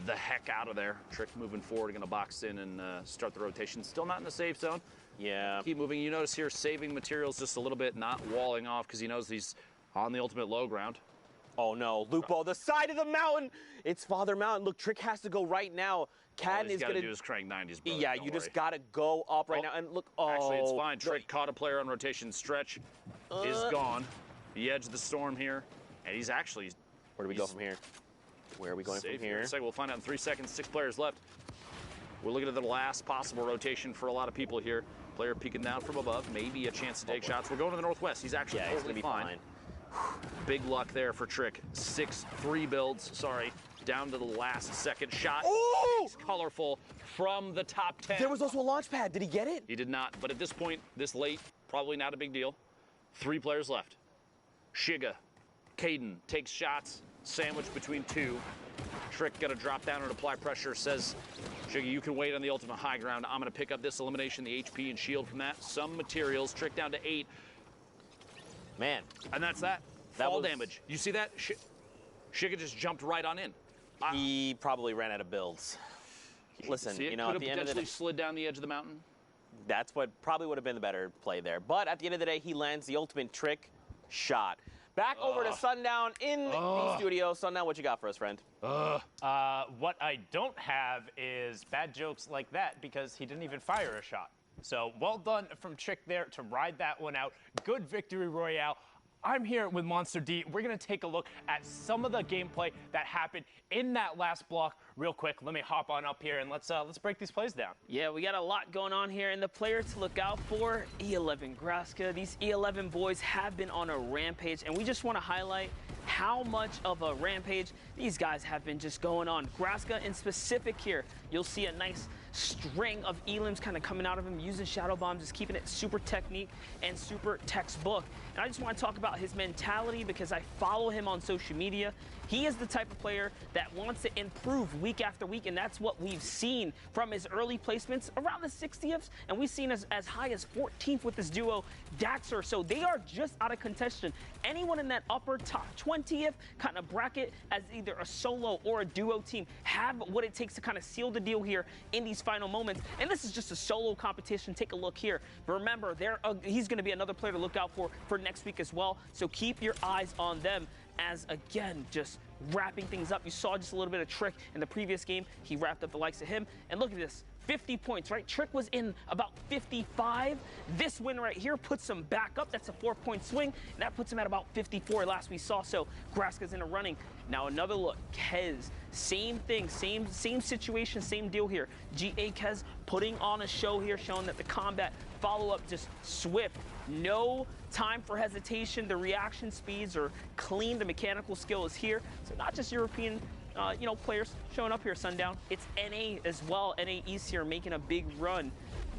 the heck out of there. Trick moving forward, going to box in and start the rotation. Still not in the safe zone. Yeah. Keep moving. You notice here saving materials just a little bit, not walling off because he knows he's on the ultimate low ground. Oh no, Lupo, the side of the mountain. It's Father Mountain. Look, Trick has to go right now. Cadden is going to do is crank 90s, brother. Yeah, you just got to go up right now. And look, actually, it's fine. Trick caught a player on rotation. Stretch is gone. The edge of the storm here, and he's actually. Where do we go from here? Where are we going from here? We'll find out in 3 seconds. 6 players left. We're looking at the last possible rotation for a lot of people here. Player peeking down from above, maybe a chance to take shots. We're going to the northwest. He's actually totally fine. Big luck there for Trick. 6-3 builds, sorry, down to the last second shot. Oh! It's colorful from the top 10. There was also a launch pad. Did he get it? He did not, but at this point, this late, probably not a big deal. 3 players left. Shiga, Caden takes shots, sandwiched between 2. Trick got to drop down and apply pressure, says, Shiga, you can wait on the ultimate high ground. I'm going to pick up this elimination, the HP and shield from that. Some materials, Trick down to 8. Man. And that's that. Fall damage. You see that? Shiga just jumped right on in. He probably ran out of builds. Listen, see it? You know, at the end of the day, slid down the edge of the mountain. That's what probably would have been the better play there. But at the end of the day, he lands the ultimate Trick shot. Back over to Sundown in the studio. Sundown, what you got for us, friend? What I don't have is bad jokes like that because he didn't even fire a shot. So well done from Trick there to ride that one out. Good victory royale. I'm here with Monster D. We're going to take a look at some of the gameplay that happened in that last block real quick. Let me hop on up here and let's break these plays down. Yeah, we got a lot going on here, and the player to look out for, E11 Graska. These E11 boys have been on a rampage, and we just want to highlight how much of a rampage these guys have been just going on. Graska in specific here, you'll see a nice string of elims kind of coming out of him, using shadow bombs, just keeping it super technique and super textbook. And I just want to talk about his mentality because I follow him on social media. He is the type of player that wants to improve week after week, and that's what we've seen from his early placements around the 60th, and we've seen as high as 14th with this duo, Daxter. So they are just out of contention. Anyone in that upper top 20th kind of bracket as either a solo or a duo team have what it takes to kind of seal the deal here in these final moments. And this is just a solo competition. Take a look here. But remember, he's going to be another player to look out for next week as well. So keep your eyes on them as, again, just wrapping things up. You saw just a little bit of Trick in the previous game. He wrapped up the likes of him. And look at this. 50 points, right? Trick was in about 55. This win right here puts him back up. That's a 4-point swing, and that puts him at about 54 last we saw. So Graska's in a running. Now another look. Kez, same thing, same situation, same deal here. GA Kez putting on a show here, showing that the combat follow-up just swift. No time for hesitation. The reaction speeds are clean. The mechanical skill is here. So not just European players showing up here, Sundown. It's NA as well. NA East here making a big run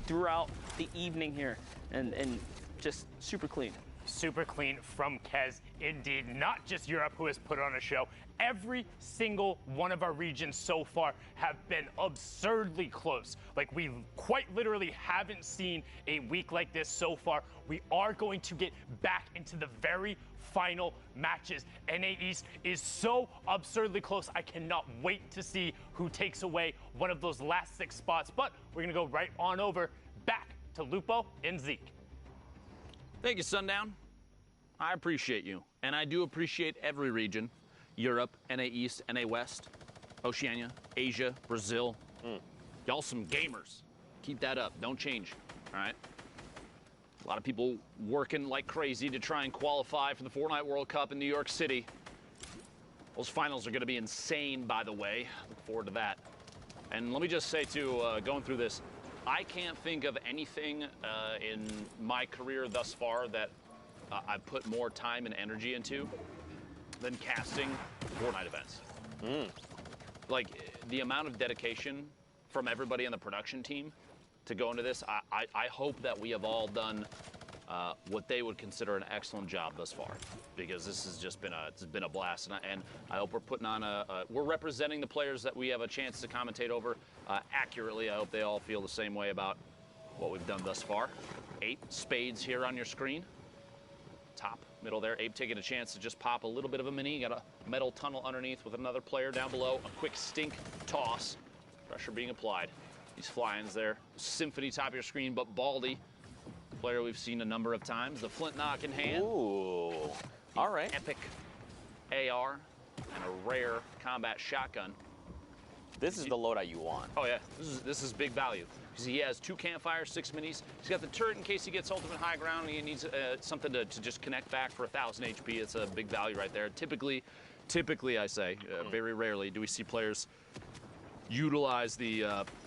throughout the evening here. And just super clean. Super clean from Kez, indeed. Not just Europe, who has put on a show. Every single one of our regions so far have been absurdly close. Like, we quite literally haven't seen a week like this so far. We are going to get back into the very final matches. NA East is so absurdly close. I cannot wait to see who takes away one of those last 6 spots. But we're going to go right on over back to Lupo and Zeke. Thank you, Sundown. I appreciate you. And I do appreciate every region. Europe, NA East, NA West, Oceania, Asia, Brazil. Y'all some gamers. Keep that up. Don't change. All right? A lot of people working like crazy to try and qualify for the Fortnite World Cup in New York City. Those finals are going to be insane, by the way. Look forward to that. And let me just say, too, going through this, I can't think of anything in my career thus far that I've put more time and energy into than casting Fortnite events. Like, the amount of dedication from everybody on the production team to go into this, I hope that we have all done what they would consider an excellent job thus far, because this has just been a blast, and I hope we're putting on we're representing the players that we have a chance to commentate over accurately. I hope they all feel the same way about what we've done thus far. Ape Spades here on your screen, top middle there. Ape taking a chance to just pop a little bit of a mini. Got a metal tunnel underneath with another player down below. A quick stink toss. Pressure being applied. These fly-ins there. Symphony top of your screen, but Baldy, player we've seen a number of times. The flint knock in hand. Ooh. All right. Epic AR and a rare combat shotgun. This is the loadout you want. Oh yeah, this is big value. Because he has 2 campfires, 6 minis. He's got the turret in case he gets ultimate high ground and he needs something to just connect back for 1,000 HP. It's a big value right there. Typically I say, very rarely do we see players utilize the,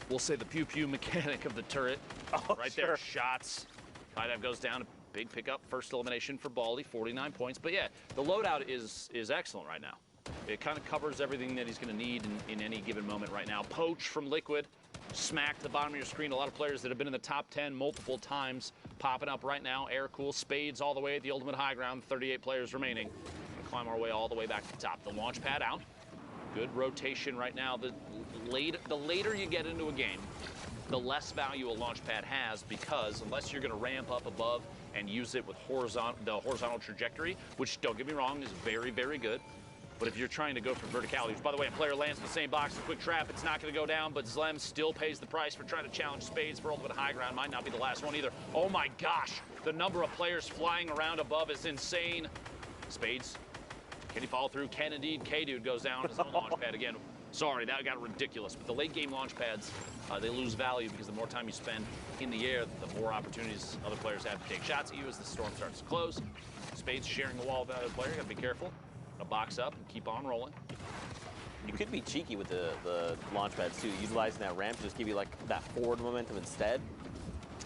we'll say the pew-pew mechanic of the turret. Right there, shots. Hideout goes down, a big pickup, first elimination for Baldy, 49 points. But yeah, the loadout is excellent right now. It kind of covers everything that he's going to need in any given moment right now. Poach from Liquid, smack to the bottom of your screen. A lot of players that have been in the top 10 multiple times popping up right now. Air Cool, Spades all the way at the ultimate high ground, 38 players remaining. Gonna climb our way all the way back to the top. The launch pad out. Good rotation right now. The later you get into a game, the less value a launch pad has, because unless you're going to ramp up above and use it with the horizontal trajectory, which, don't get me wrong, is very, very good. But if you're trying to go for verticality, by the way, a player lands in the same box, a quick trap, it's not going to go down, but Zlem still pays the price for trying to challenge Spades for ultimate high ground. Might not be the last one either. Oh my gosh, the number of players flying around above is insane. Spades, can he follow through? Can indeed. K-Dude goes down as a launch pad again. Sorry, that got ridiculous. But the late game launch pads, they lose value because the more time you spend in the air, the more opportunities other players have to take shots at you as the storm starts to close. Spades sharing the wall with another player, gotta be careful. A box up and keep on rolling. You could be cheeky with the launch pads too, utilizing that ramp to just give you like that forward momentum instead.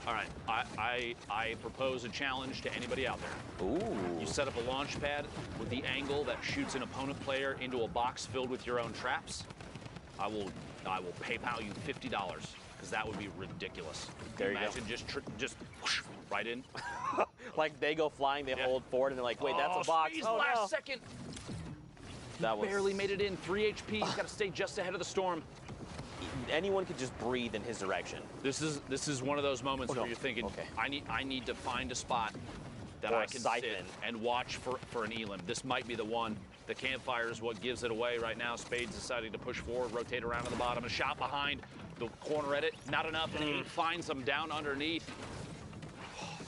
All right, I propose a challenge to anybody out there. Ooh. You set up a launch pad with the angle that shoots an opponent player into a box filled with your own traps. I will PayPal you $50 because that would be ridiculous. There you Imagine just whoosh, right in. Like they go flying, they hold forward, and they're like, wait, that's a box. Oh, last second. That was barely made it in. 3 HP. He's got to stay just ahead of the storm. Anyone could just breathe in his direction. This is one of those moments where you're thinking, I need to find a spot that I can sit and watch for an elim. This might be the one. The campfire is what gives it away right now. Spades deciding to push forward, rotate around to the bottom. A shot behind the corner edit. Not enough, and he finds them down underneath.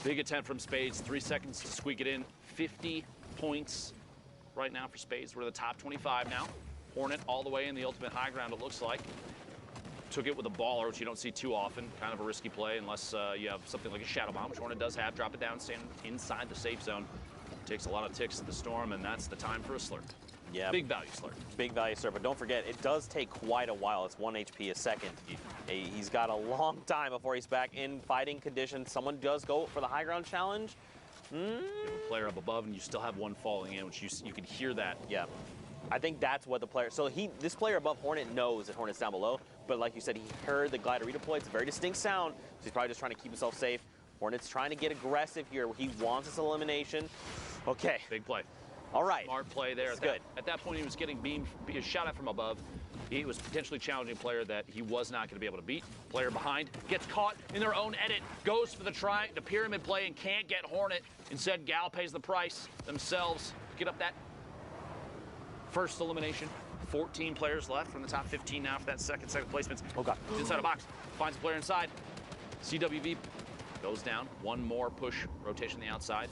Big attempt from Spades. 3 seconds to squeak it in. 50 points right now for Spades. We're the top 25 now. Hornet all the way in the ultimate high ground, it looks like. Took it with a baller, which you don't see too often. Kind of a risky play unless you have something like a Shadow Bomb, which Hornet does have. Drop it down, stand inside the safe zone. Takes a lot of ticks at the storm, and that's the time for a slurp. Yeah. Big value slurp. Big value slurp, but don't forget, it does take quite a while. It's 1 HP a second. He's got a long time before he's back in fighting condition. Someone does go for the high ground challenge. You have a player up above, and you still have one falling in, which you can hear that. Yeah. I think that's what the player, so this player above Hornet knows that Hornet's down below, but like you said, he heard the glider redeploy. It's a very distinct sound, so he's probably just trying to keep himself safe. Hornet's trying to get aggressive here. He wants this elimination. Okay. Big play. All right. Smart play there. Good. At that point, he was getting shot at from above. He was potentially challenging a player that he was not going to be able to beat. Player behind gets caught in their own edit, goes for the pyramid play and can't get Hornet. Instead, Gal pays the price themselves. Get up that first elimination. 14 players left from the top 15 now for that second placements. Oh, God. Inside a box. Finds a player inside. CWV goes down. One more push. Rotation on the outside.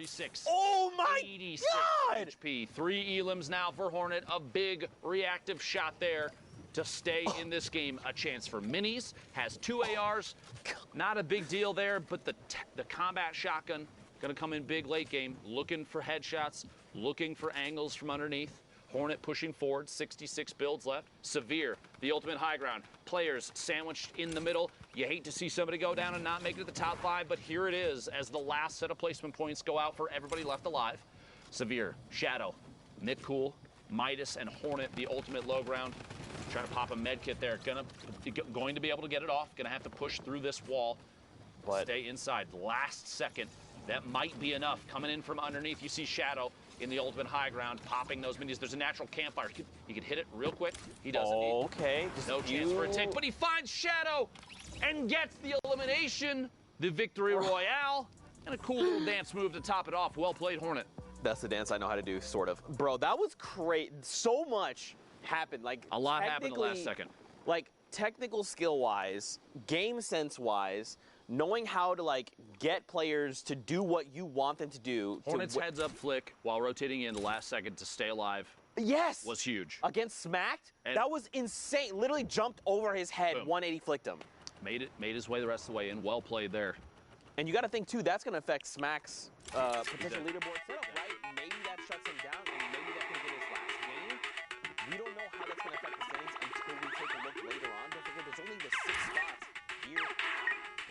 36. Oh my 86 God! HP. 3 elims now for Hornet. A big reactive shot there to stay in this game. A chance for minis. Has 2 ARs. Not a big deal there, but the combat shotgun going to come in big late game. Looking for headshots. Looking for angles from underneath. Hornet pushing forward, 66 builds left. Severe, the ultimate high ground. Players sandwiched in the middle. You hate to see somebody go down and not make it to the top 5, but here it is as the last set of placement points go out for everybody left alive. Severe, Shadow, Nick Cool, Midas, and Hornet, the ultimate low ground. Trying to pop a med kit there. Going to be able to get it off. Going to have to push through this wall. But stay inside. Last second. That might be enough. Coming in from underneath, you see Shadow in the ultimate high ground, popping those minis. There's a natural campfire. He could hit it real quick. He doesn't. Okay. No chance for a take, but he finds Shadow and gets the elimination, the victory royale, and a cool little dance move to top it off. Well played, Hornet. That's the dance I know how to do, sort of. Bro, that was great. So much happened. Like a lot happened in the last second. Like technical skill-wise, game sense-wise, knowing how to like get players to do what you want them to do. Hornet's heads up flick while rotating in the last second to stay alive. Yes. Was huge. Against Smacked, that was insane. Literally jumped over his head, boom. 180 flicked him. Made his way the rest of the way in. Well played there. And you got to think too, that's going to affect Smack's potential leaderboard setup, right? Maybe that shuts him down, and maybe that can get his last game. We don't know how that's going to affect the standings until we take a look later on. Don't forget, there's only the 6 spots here.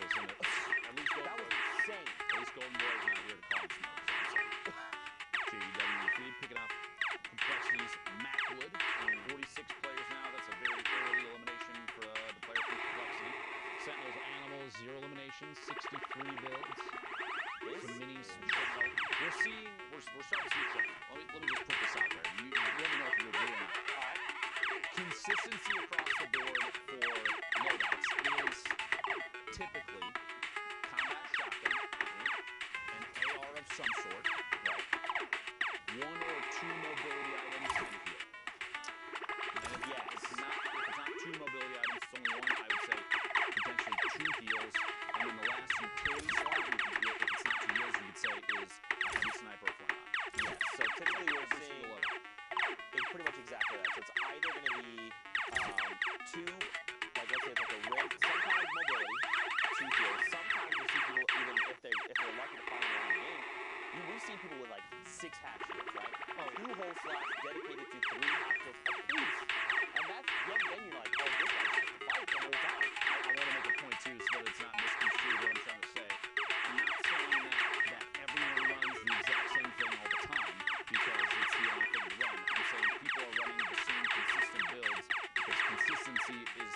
At least that was insane. At least Golden Boy is not here to call him smoke. JW feed picking up complexities. Macwood, 46 players now. That's a very early elimination for the player from Complexity. Sentinels, Animals, 0 eliminations, 63 builds. Some minis, some Shadow. We're starting to see Shadow. Let me just put this out there. You let me know if you agree or not. Consistency across the board for loadouts is typically combat shotgun, an AR of some sort, right? 1 or 2 mobility items and heal. And if it's not 2 mobility items, it's only 1, I would say potentially 2 heals. And then the last utility slot, if it's not 2 heals, you could say is a heavy sniper or flame. Yes, so typically we're seeing it's pretty much exactly that. So it's either going to be 2, like let's say it's like a rift, sometimes mobility, 2 heals. Sometimes you see people, even if they're lucky to find one in the game, we've seen people with like 6 half shields, right? 2 whole slots dedicated to 3 half shields apiece. And that's, then you're like, oh, this guy's fight the whole time. I want to make a point too so that it's not misconstrued what I'm trying to say. I'm not saying that everyone runs the exact same thing all the time because it's the only thing to run. I'm saying people are running the same consistent builds because consistency is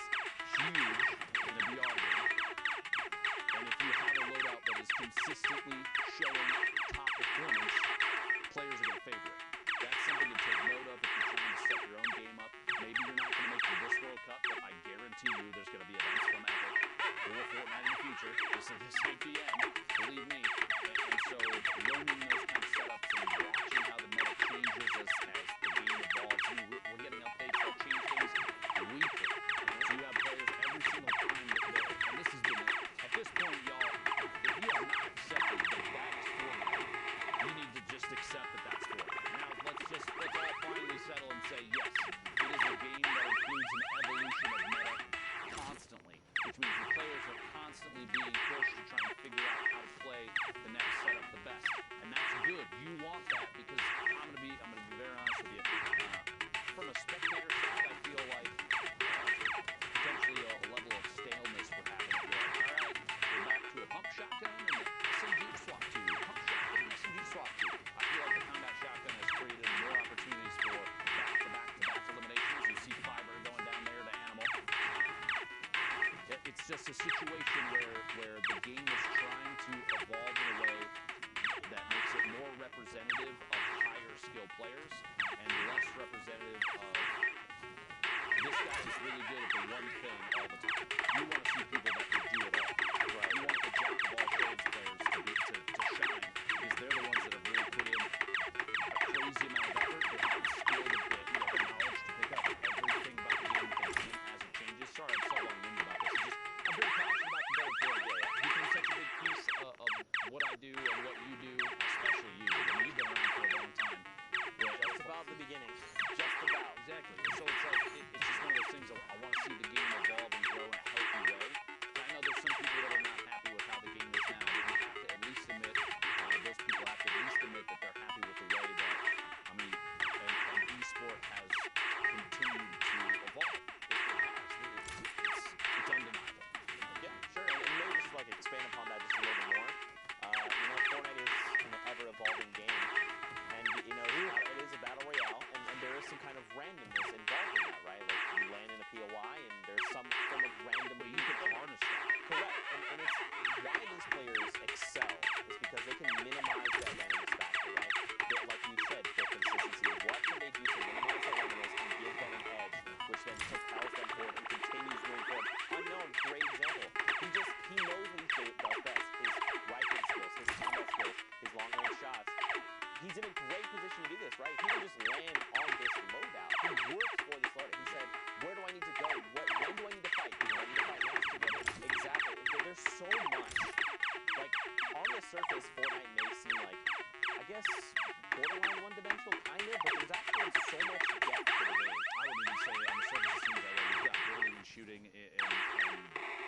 huge in the VR game. And if you have a loadout that is consistently showing top performance, players are going to favor it. That's something to take note of if you're trying to set your own game up. Maybe you're not going to make it to this World Cup, but I guarantee you there's going to be events from Epic or Fortnite in the future. This ain't the end, believe me. And so learning those kind of setups and watching how the meta changes as the game evolves. We're getting updates that change things weekly. So you have players every single time that they're, and this has been, at this point, y'all, if you have not accepted that that is Fortnite, you need to just accept that that's Fortnite. Now, let's all finally settle and say, yes, it is a game that includes an evolution of meta constantly, which means the players are constantly being pushed to try and figure out how to play the next setup the best. And that's good. You want that because I'm gonna be very honest with you. From a spectator side, I feel like potentially a level of staleness would happen. All right, we're back to a pump shotgun and an SMG swap to pump shotgun and SMG swap to. I feel like the combat shotgun has created more opportunities for back-to-back eliminations. You see Fiber going down there to Animal. It's just a situation where the game is trying to evolve in a way that makes it more representative of higher skill players and less representative of this guy is really good at the one thing all the time. You want to see people that can do it all. Right? You want the jack of all trades players to shine because they're the ones that have really put in a crazy amount of effort. They have the skill, the knowledge to pick up everything about the game as it changes. Sorry, I'm so long-winded about this. I'm very passionate about competitive Fortnite. It becomes such a big piece of what I do and what you do, especially the beginning. Just about. Exactly. And so it's like, it's just one of those things I want to see the game evolve and grow in a healthy way. And I know there's some people that are not happy with how the game is now, but we have to at least admit, those people have to at least admit that they're happy with the way that, I mean, an e-sport has continued to evolve. It's undeniable. Yeah, sure. And maybe just like expand upon that just a little bit more. Fortnite is an ever-evolving game. And, it is a battle royale, and there is some kind of randomness involved in that, right? Like, you land in a POI, and there's some form of random... But you can harness that. Correct. And it's why these players excel is because they can minimize that randomness factor, right? Like you said, their consistency. What can they do to minimize that randomness and give them an edge, which then propels them forward and continues moving forward? Unknown, great example. He knows what he does best. His rifle skills, his combat skills, his long-range shots. He's in a great position to do this, right? He didn't just land on this loadout. He worked for this loadout. He said, where do I need to go? When do I need to fight? Do I need to fight once together? Exactly. There's so much. Like, on the surface, Fortnite may seem like, I guess, borderline one-dimensional, kind of, but there's actually so much depth to the game. I would even say on the surface it seems that way. You've got building and shooting and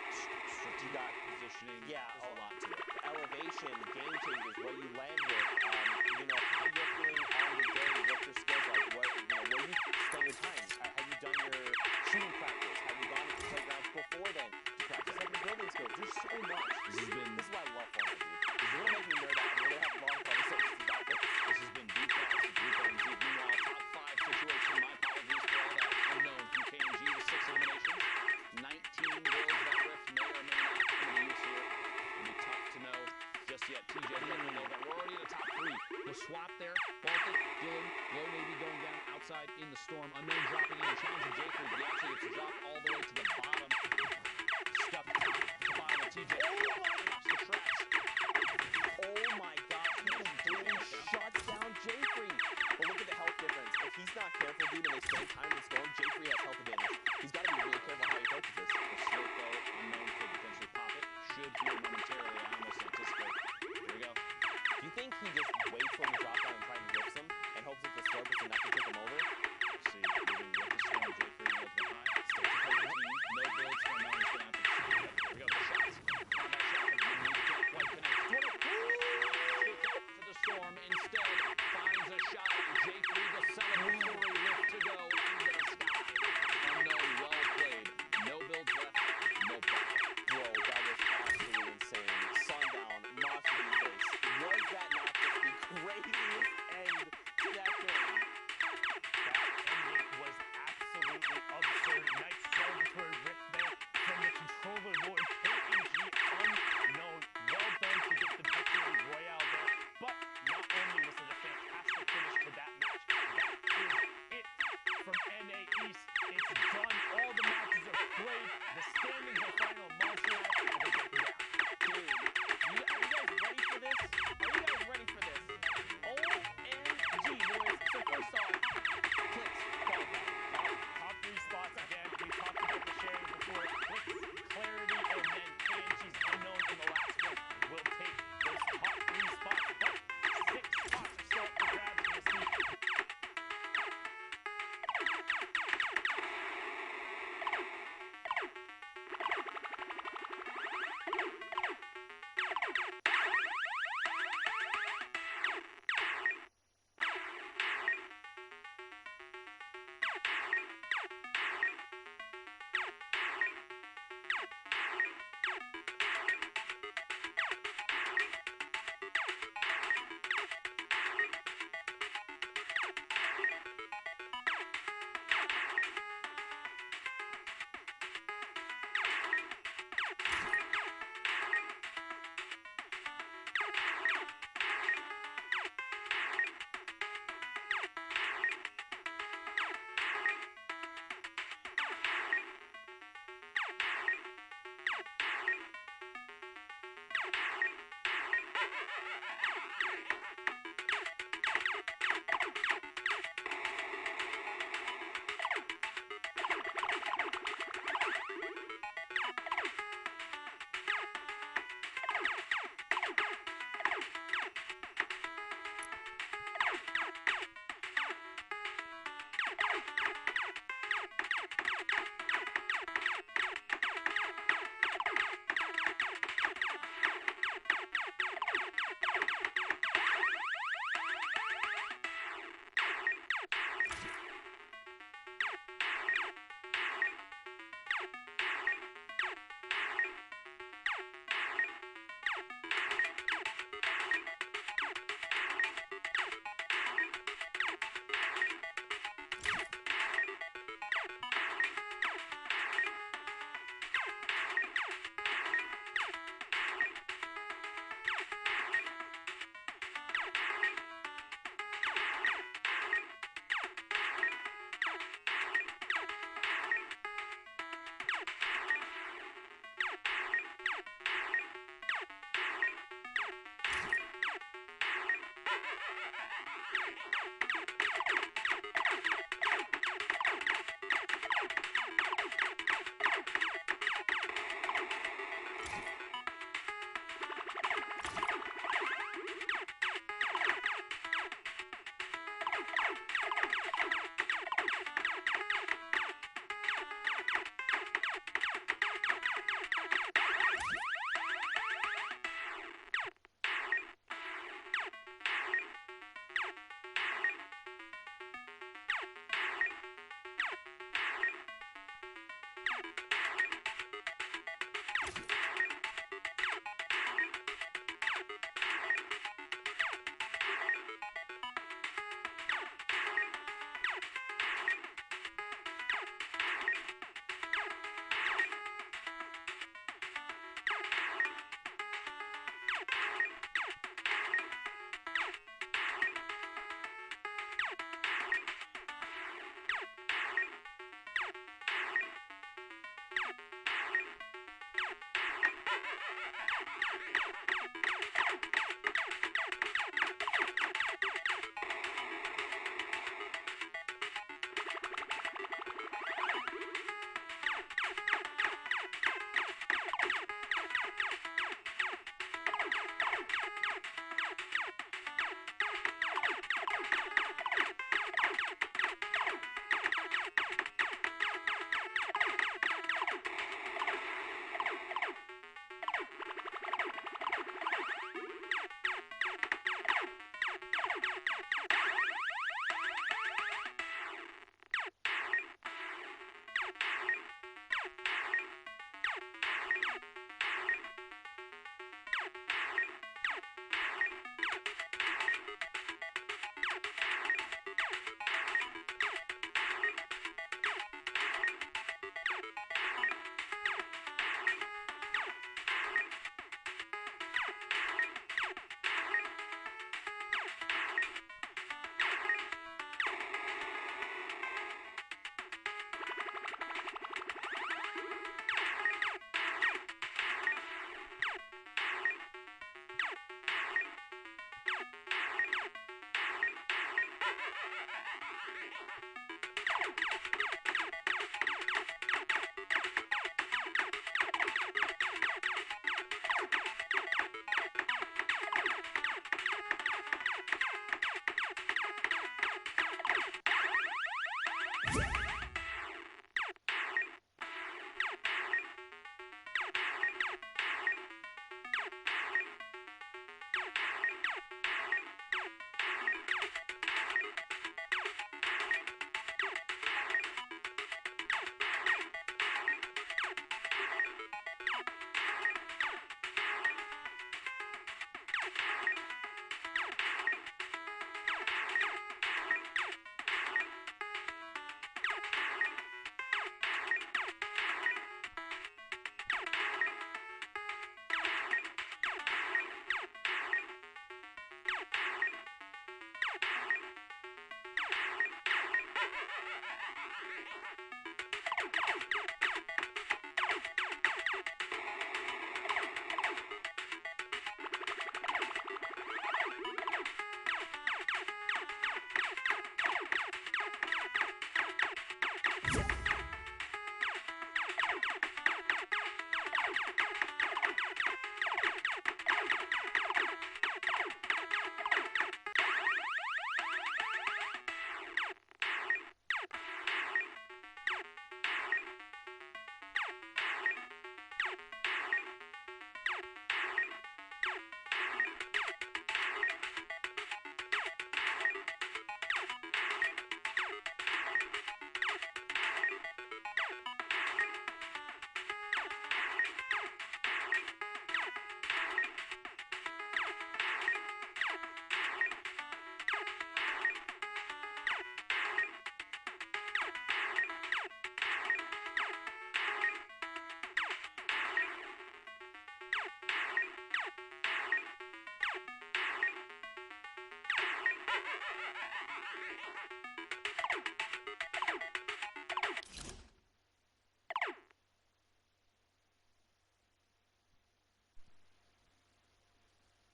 strategic positioning. Yeah, there's a lot to it. Elevation, game changes, what you land with, how you're feeling on the day, what your skills are, where you spend your time. Have you done your shooting practice? Have you gone to playgrounds before then to practice like your building skills? There's so much. This is why I love Fortnite, dude. Because you're gonna make me nerd out. We're gonna have long conversations about this. This has been Deep Thoughts with Rico and Zeke. Meanwhile, top 5 situation. My apologies for all that unknown from KNG with 6 eliminations. 19 goals that Rift may or may not come to use here. It'll be tough to know just yet. TJ doesn't know that we're already in the top 3. The swap there, Baltic, Dylan, Low Navy going down outside in the storm. Unknown dropping in, challenging J3, but he actually gets dropped all the way to the bottom. Stuck to the bottom of TJ. The trash. Oh my gosh, he completely shuts down J3. But look at the health difference. If he's not careful, dude, and they spend time in the storm, J3 has health advantage. He's got to be really careful how he approaches this. The slope, though, Unknown could potentially pop it. Should heal momentarily, I almost anticipate. Here we go. Do you think he just waits for him to drop down and try and whips him and hopes that the slope is enough to take him over? See, moving with the storm, J3 knows behind. Stays to 13, no builds, Unknown's going to have to shoot. Here we go, the shots. Combat shot from Unique, can't quite connect. To the storm, instead, finds a shot. J3, the celebratory lift to go into the sky. Unknown, well played. No builds left, no problem. Bro, that was absolutely insane. Sundown, masterpiece. Was that not just the craziest end to that game? That ending was absolutely absurd. Nice celebratory rip there from the controller lord KNG. Unknown. Well done to get the victory royale there. But not only was it a fantastic finish to that match, that is it from NA East. It's done. All the matches are played. The standings are final. Montreal are getting down. Dude, are you guys ready for this? Are you guys ready for this? OMG, boys. So first off, Clix qualified. Top 3 spots again. We talked about the sharing before. Clix, Clarity, and then KNG's Unknown in the last one will take those top 3 spots. But 6 spots are still up for grabs in this league.